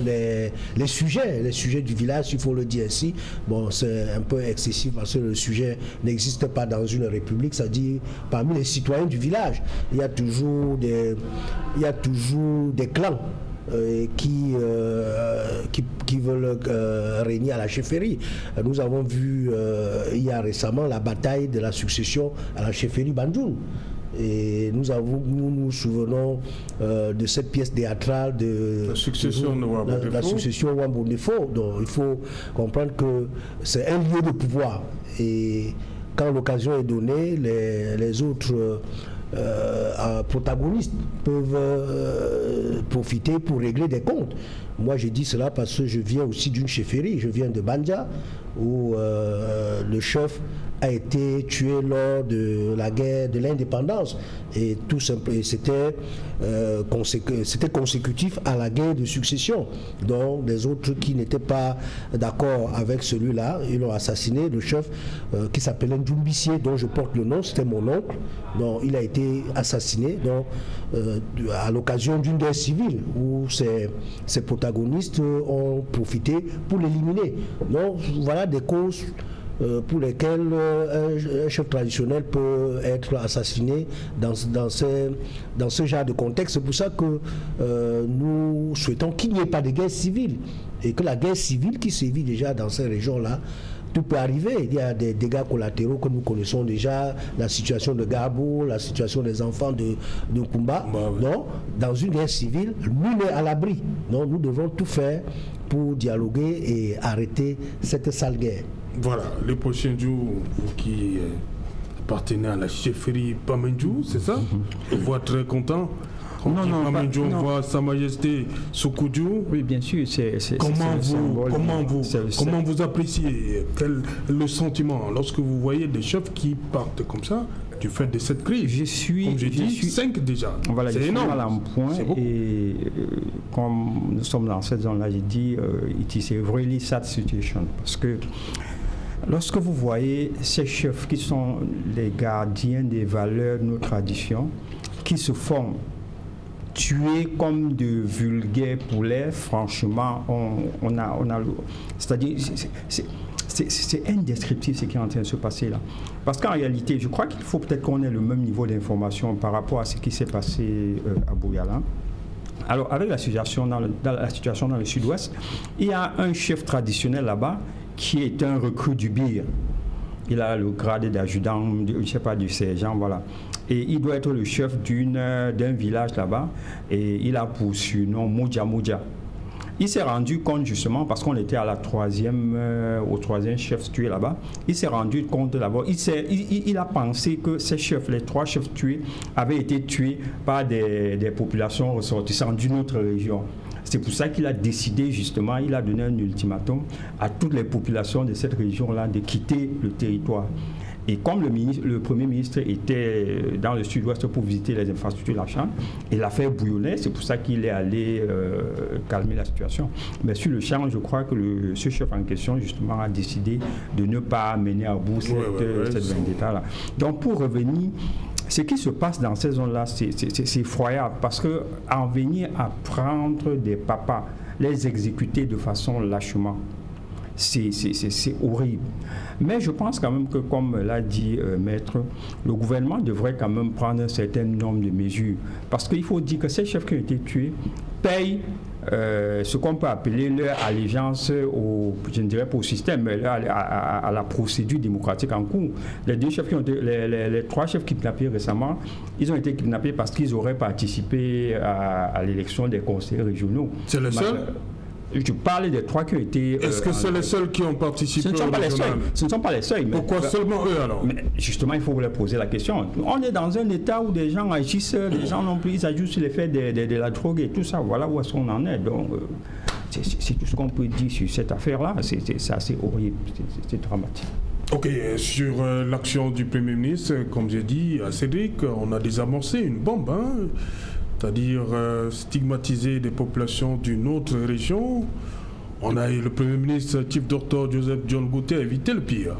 les sujets du village, il faut le dire ainsi. Bon, c'est un peu excessif parce que le sujet n'existe pas dans une république, c'est-à-dire parmi les citoyens du village, il y a toujours des clans qui veulent régner à la chefferie. Nous avons vu il y a récemment la bataille de la succession à la chefferie Banjoun. Et nous nous souvenons de cette pièce théâtrale de la succession de Wambou-Ndefo. Donc il faut comprendre que c'est un lieu de pouvoir. Et quand l'occasion est donnée, les autres protagonistes peuvent profiter pour régler des comptes. Moi, je dis cela parce que je viens aussi d'une chefferie. Je viens de Banja, où le chef a été tué lors de la guerre de l'indépendance. Et tout simplement, c'était consécutif à la guerre de succession. Donc, les autres qui n'étaient pas d'accord avec celui-là, ils l'ont assassiné. Le chef qui s'appelait Ndjumbissier, dont je porte le nom, c'était mon oncle. Donc, il a été assassiné à l'occasion d'une guerre civile où ces protagonistes ont profité pour l'éliminer. Donc, voilà des causes pour lesquels un chef traditionnel peut être assassiné dans ce genre de contexte. C'est pour ça que nous souhaitons qu'il n'y ait pas de guerre civile et que la guerre civile qui sévit déjà dans ces régions-là, tout peut arriver. Il y a des dégâts collatéraux que nous connaissons déjà, la situation de Gabo, la situation des enfants de Kumba. Non, dans une guerre civile, nul n'est à l'abri. Non, nous devons tout faire pour dialoguer et arrêter cette sale guerre. Voilà, les prochains jours, vous qui appartenez à la chefferie Pamendjou, c'est ça? Je vous vois très content Quand on voit Sa Majesté Soukoudjou, oui, bien sûr, comment vous appréciez le sentiment lorsque vous voyez des chefs qui partent comme ça du fait de cette crise? Comme j'ai dit, 5 déjà. Voilà, c'est énorme. Mal en point. Et comme nous sommes dans cette zone-là, j'ai dit, it is a really sad situation. Parce que lorsque vous voyez ces chefs qui sont les gardiens des valeurs de nos traditions, qui se font tuer comme de vulgaires poulets, franchement, on a c'est-à-dire, c'est indescriptible ce qui est en train de se passer là. Parce qu'en réalité, je crois qu'il faut peut-être qu'on ait le même niveau d'information par rapport à ce qui s'est passé à Bouyala. Alors, avec la situation dans le sud-ouest, il y a un chef traditionnel là-bas qui est un recrue du BIR. Il a le grade d'adjudant, je ne sais pas, du sergent, voilà. Et il doit être le chef d'un village là-bas. Et il a pour surnom Moudja Moudja. Il s'est rendu compte justement, parce qu'on était à au troisième chef tué là-bas, il s'est rendu compte d'abord, il a pensé que ces chefs, les 3 chefs tués, avaient été tués par des populations ressortissantes d'une autre région. C'est pour ça qu'il a décidé justement, il a donné un ultimatum à toutes les populations de cette région-là de quitter le territoire. Et comme le Premier ministre était dans le sud-ouest pour visiter les infrastructures de la Chambre, il a fait bouillonner, c'est pour ça qu'il est allé calmer la situation. Mais sur le champ, je crois que ce chef en question, justement, a décidé de ne pas mener à bout cette vendetta-là. Donc, pour revenir, ce qui se passe dans ces zones-là, c'est effroyable, parce qu'en venir à prendre des papas, les exécuter de façon lâchement, c'est horrible. Mais je pense quand même que, comme l'a dit Maître, le gouvernement devrait quand même prendre un certain nombre de mesures. Parce qu'il faut dire que ces chefs qui ont été tués payent ce qu'on peut appeler leur allégeance je ne dirais pas au système, mais à la procédure démocratique en cours. Les 3 chefs kidnappés récemment, ils ont été kidnappés parce qu'ils auraient participé à l'élection des conseillers régionaux. C'est le seul? Je parle des 3 qui ont été... Est-ce que c'est les seuls qui ont participé? Ce ne sont pas les seuls. Pourquoi seulement eux alors? Mais justement, il faut vous leur poser la question. On est dans un état où des gens agissent, des gens non plus, ils ajoutent sur l'effet de la drogue et tout ça. Voilà où est-ce qu'on en est. Donc, c'est tout ce qu'on peut dire sur cette affaire-là. C'est assez horrible, c'est dramatique. Ok, sur l'action du Premier ministre, comme j'ai dit à Cédric, on a désamorcé une bombe, hein, c'est-à-dire stigmatiser des populations d'une autre région. On a eu le Premier ministre, Chief Dr Joseph John Bouté, a évité le pire.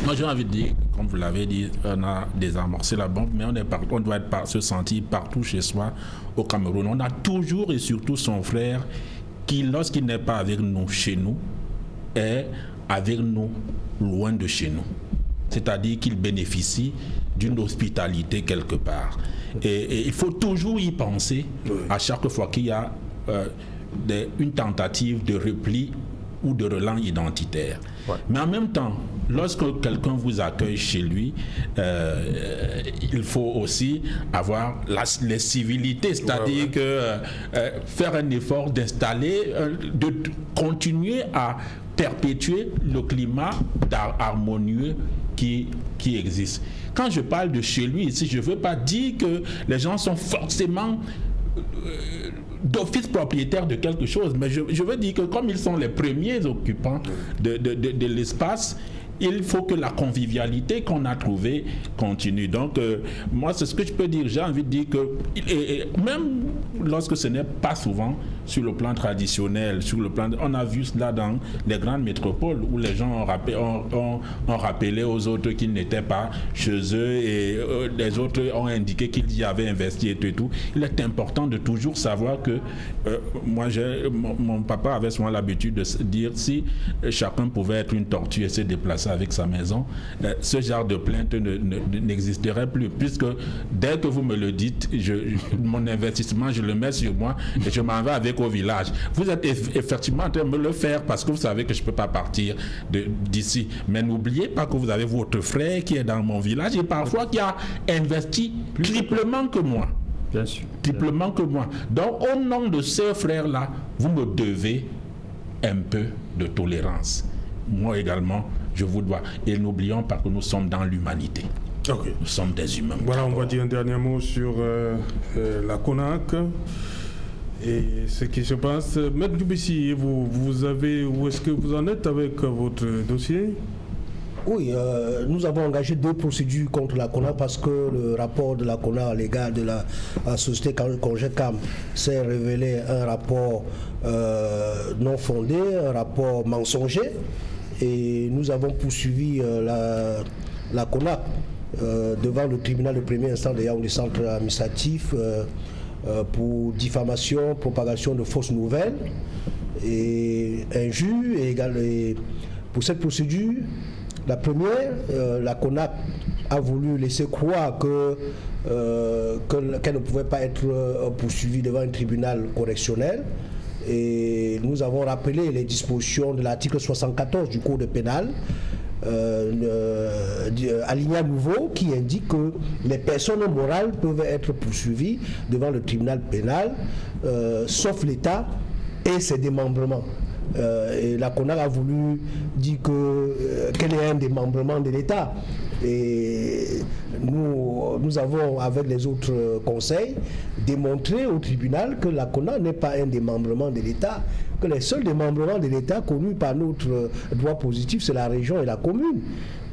Moi j'ai envie de dire, comme vous l'avez dit, on a désamorcé la bombe, mais on doit se sentir partout chez soi au Cameroun. On a toujours et surtout son frère qui, lorsqu'il n'est pas avec nous chez nous, est avec nous loin de chez nous. C'est-à-dire qu'il bénéficie d'une hospitalité quelque part. Et il faut toujours y penser à chaque fois qu'il y a une tentative de repli ou de relan identitaire. Ouais. Mais en même temps, lorsque quelqu'un vous accueille chez lui, il faut aussi avoir les civilités, c'est-à-dire que faire un effort d'installer, de continuer à perpétuer le climat harmonieux qui existe. Quand je parle de chez lui ici, je ne veux pas dire que les gens sont forcément d'office propriétaires de quelque chose, mais je veux dire que comme ils sont les premiers occupants de l'espace, il faut que la convivialité qu'on a trouvée continue. Donc, moi, c'est ce que je peux dire. J'ai envie de dire que, même lorsque ce n'est pas souvent sur le plan traditionnel, on a vu cela dans les grandes métropoles où les gens ont rappelé aux autres qu'ils n'étaient pas chez eux et les autres ont indiqué qu'ils y avaient investi et tout. Il est important de toujours savoir que, mon papa avait souvent l'habitude de dire si chacun pouvait être une tortue et se déplacer avec sa maison, ce genre de plainte n'existerait plus, puisque dès que vous me le dites, mon investissement, je le mets sur moi et je m'en vais avec au village. Vous êtes effectivement en train de me le faire parce que vous savez que je ne peux pas partir d'ici. Mais n'oubliez pas que vous avez votre frère qui est dans mon village et parfois qui a investi triplement que moi. Bien sûr. Triplement que moi. Donc, au nom de ces frères-là, vous me devez un peu de tolérance. Moi également, je vous dois. Et n'oublions pas que nous sommes dans l'humanité. Ok. Nous sommes des humains. Voilà, on va dire un dernier mot sur la CONAC et ce qui se passe. Maître Djoubissi, vous avez, où est-ce que vous en êtes avec votre dossier? Oui, nous avons engagé 2 procédures contre la CONAC parce que le rapport de la CONAC à l'égard de la société Congecam s'est révélé un rapport non fondé, un rapport mensonger. Et nous avons poursuivi la CONAC devant le tribunal de premier instant de Yaoundé centre administratif pour diffamation, propagation de fausses nouvelles et injures. Et pour cette procédure, la première, la CONAC a voulu laisser croire qu'elle ne pouvait pas être poursuivie devant un tribunal correctionnel. Et nous avons rappelé les dispositions de l'article 74 du Code pénal, alinéa nouveau, qui indique que les personnes morales peuvent être poursuivies devant le tribunal pénal, sauf l'État et ses démembrements. Et la CONAC a voulu dire quel est un démembrement de l'État. Et nous avons, avec les autres conseils, démontré au tribunal que la CONAC n'est pas un démembrement de l'État, que les seuls démembrements de l'État connus par notre droit positif, c'est la région et la commune.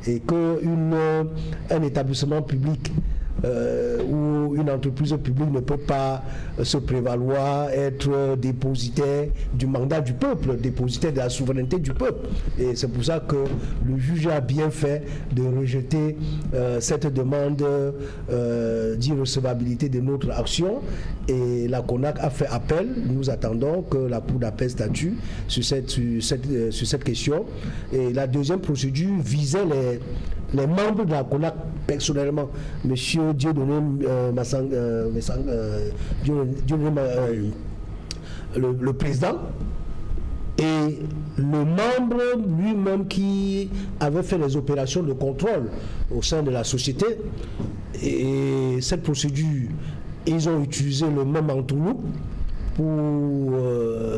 Et qu'un établissement public où une entreprise publique ne peut pas se prévaloir, être dépositaire du mandat du peuple, dépositaire de la souveraineté du peuple. Et c'est pour ça que le juge a bien fait de rejeter cette demande d'irrecevabilité de notre action. Et la CONAC a fait appel. Nous attendons que la Cour d'appel statue sur cette question. Et la deuxième procédure visait les membres de la CONAC personnellement, monsieur Dieudonné le président, et le membre lui-même qui avait fait les opérations de contrôle au sein de la société. Et cette procédure, ils ont utilisé le même entourloupe pour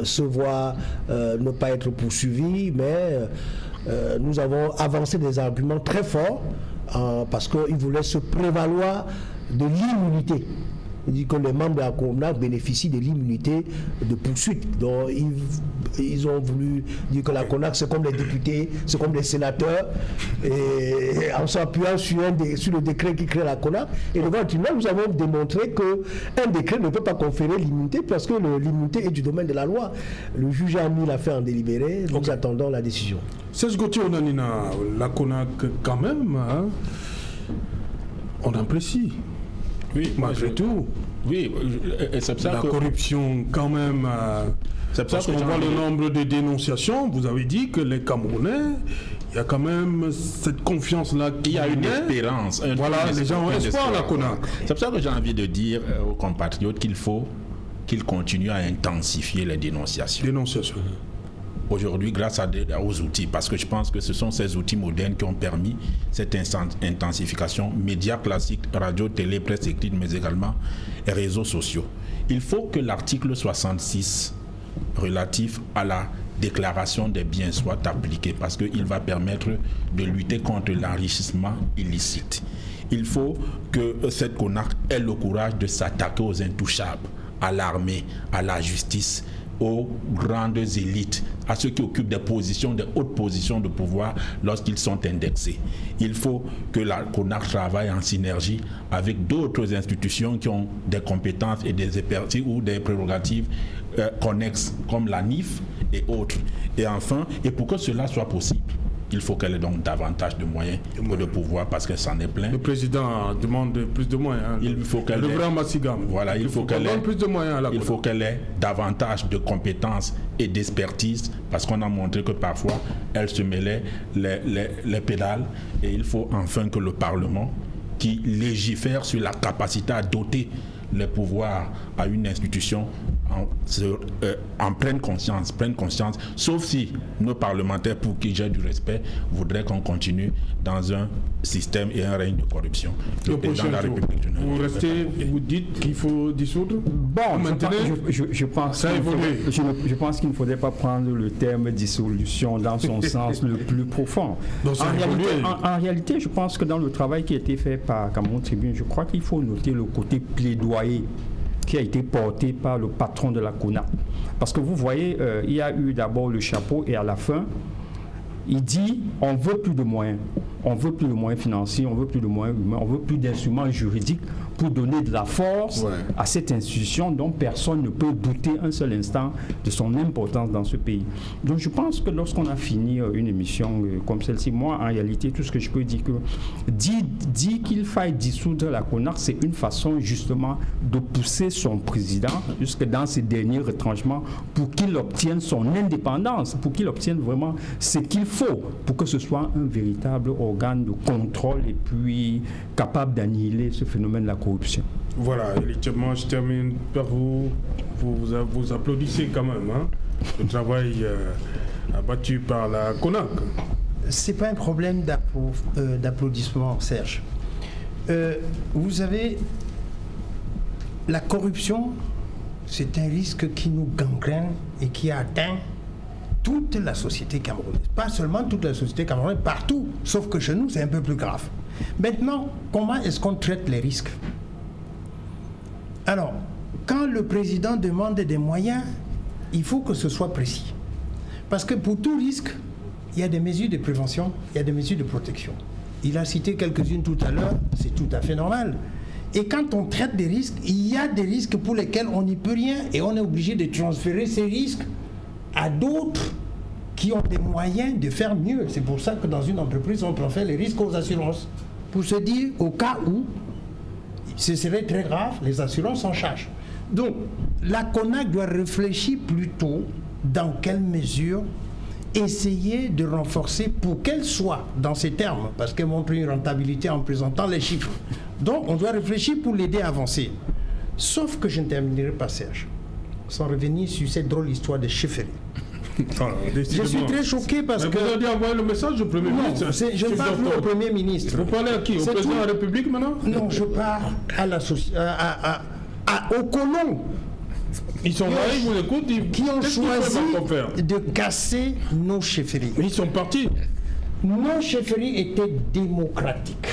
se voir ne pas être poursuivis, mais nous avons avancé des arguments très forts parce qu'ils voulaient se prévaloir de l'immunité. Il dit que les membres de la CONAC bénéficient de l'immunité de poursuite. Donc ils ont voulu dire que la CONAC c'est comme les députés, c'est comme les sénateurs, et en s'appuyant sur le décret qui crée la CONAC. Et devant le tribunal, nous avons démontré qu'un décret ne peut pas conférer l'immunité parce que l'immunité est du domaine de la loi. Le juge a mis l'affaire en délibéré, nous attendons la décision. Serge Gauthier Onanina, la CONAC quand même, hein, on apprécie. Oui, malgré tout. Oui, c'est ça la corruption quand même. C'est parce qu'on voit le nombre de dénonciations. Vous avez dit que les Camerounais, il y a quand même cette confiance-là. Il y a une espérance. Voilà, les gens ont espoir la CONAC. C'est pour ça que j'ai envie de dire aux compatriotes qu'il faut qu'ils continuent à intensifier les dénonciations. Aujourd'hui, grâce aux outils, parce que je pense que ce sont ces outils modernes qui ont permis cette intensification, médias classiques, radio, télé, presse écrite, mais également réseaux sociaux. Il faut que l'article 66 relatif à la déclaration des biens soit appliqué parce qu'il va permettre de lutter contre l'enrichissement illicite. Il faut que cette CONAC ait le courage de s'attaquer aux intouchables, à l'armée, à la justice, aux grandes élites, à ceux qui occupent des hautes positions de pouvoir lorsqu'ils sont indexés. Il faut que la CONAC travaille en synergie avec d'autres institutions qui ont des compétences et des expertises ou des prérogatives connexes comme la NIF et autres. Et enfin, et pour que cela soit possible, il faut qu'elle ait donc davantage de moyens et de pouvoir parce qu'elle s'en est plein. Le président demande plus de moyens. Il faut qu'elle voilà, il faut qu'elle ait plus de moyens à la il faut qu'elle ait davantage de compétences et d'expertise parce qu'on a montré que parfois elle se mêlait les pédales et il faut enfin que le Parlement qui légifère sur la capacité à doter les pouvoirs à une institution en pleine conscience, sauf si nos parlementaires, pour qui j'ai du respect, voudraient qu'on continue dans un système et un règne de corruption. Le président de la République, vous restez, vous dites qu'il faut dissoudre. Bon, je pense qu'il ne faudrait pas prendre le terme dissolution dans son sens le plus profond. En réalité, je pense que dans le travail qui a été fait par Cameroun Tribune, je crois qu'il faut noter le côté plaidoyer qui a été porté par le patron de la CONAC. Parce que vous voyez, il y a eu d'abord le chapeau et à la fin, il dit on veut plus de moyens. On veut plus de moyens financiers, on veut plus de moyens humains, on veut plus d'instruments juridiques pour donner de la force à cette institution dont personne ne peut douter un seul instant de son importance dans ce pays. Donc je pense que lorsqu'on a fini une émission comme celle-ci, moi en réalité tout ce que je peux dire que dire qu'il faille dissoudre la CONAC, c'est une façon justement de pousser son président jusque dans ses derniers retranchements pour qu'il obtienne son indépendance, pour qu'il obtienne vraiment ce qu'il faut pour que ce soit un véritable organe de contrôle et puis capable d'annihiler ce phénomène de la corruption. Voilà, effectivement, je termine par vous. Vous applaudissez quand même le travail abattu par la CONAC. C'est pas un problème d'applaudissement, Serge. Vous savez, la corruption, c'est un risque qui nous gangrène et qui a atteint toute la société camerounaise. Pas seulement toute la société camerounaise, partout. Sauf que chez nous, c'est un peu plus grave. Maintenant, comment est-ce qu'on traite les risques? Alors, quand le président demande des moyens, il faut que ce soit précis. Parce que pour tout risque, il y a des mesures de prévention, il y a des mesures de protection. Il a cité quelques-unes tout à l'heure, c'est tout à fait normal. Et quand on traite des risques, il y a des risques pour lesquels on n'y peut rien et on est obligé de transférer ces risques à d'autres qui ont des moyens de faire mieux. C'est pour ça que dans une entreprise, on transfère les risques aux assurances. Pour se dire, au cas où ce serait très grave, les assurances en charge. Donc, la CONAC doit réfléchir plutôt dans quelle mesure essayer de renforcer pour qu'elle soit dans ces termes, parce qu'elle montre une rentabilité en présentant les chiffres. Donc, on doit réfléchir pour l'aider à avancer. Sauf que je ne terminerai pas, Serge, sans revenir sur cette drôle histoire de chefferie. Je suis très choqué parce que... Vous avez envoyé le message au Premier ministre. Je ne parle plus au Premier ministre. Vous parlez à qui? Au président de la République maintenant? Non, je parle aux colons. Ils sont là, ils vous écoutent, qui ont choisi de casser nos chefferies. Mais ils sont partis. Nos chefferies étaient démocratiques,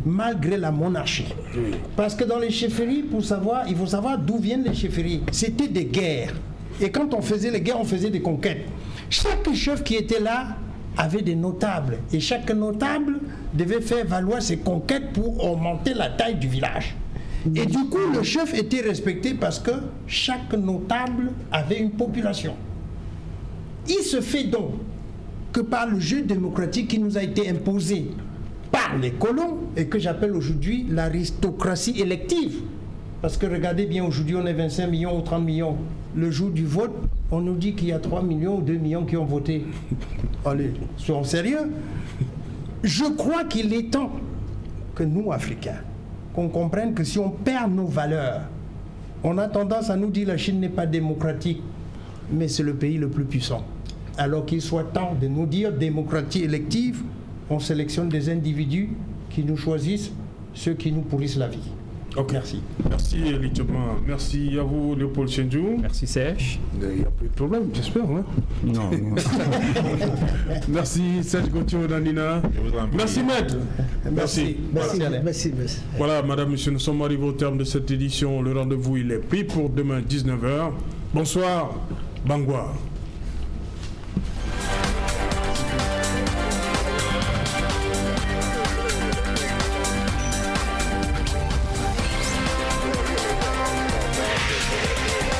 malgré la monarchie. Oui. Parce que dans les chefferies, il faut savoir d'où viennent les chefferies. C'était des guerres. Et quand on faisait les guerres, on faisait des conquêtes. Chaque chef qui était là avait des notables. Et chaque notable devait faire valoir ses conquêtes pour augmenter la taille du village. Et du coup, le chef était respecté parce que chaque notable avait une population. Il se fait donc que par le jeu démocratique qui nous a été imposé par les colons et que j'appelle aujourd'hui l'aristocratie élective. Parce que regardez bien, aujourd'hui on est 25 millions ou 30 millions. Le jour du vote, on nous dit qu'il y a 3 millions ou 2 millions qui ont voté. Allez, soyons sérieux. Je crois qu'il est temps que nous, Africains, qu'on comprenne que si on perd nos valeurs, on a tendance à nous dire que la Chine n'est pas démocratique, mais c'est le pays le plus puissant. Alors qu'il soit temps de nous dire démocratie élective, on sélectionne des individus qui nous choisissent, ceux qui nous pourrissent la vie. Okay. Merci. Merci Lieutenant. Merci à vous Léopold Sendjou. Merci Serge. Il n'y a plus de problème, j'espère. Hein? Non. Merci Serge Gauthier Danina. Merci Maître. Merci. Voilà. Merci. Voilà, madame, monsieur, nous sommes arrivés au terme de cette édition. Le rendez-vous, il est pris pour demain 19h. Bonsoir, Bangwa.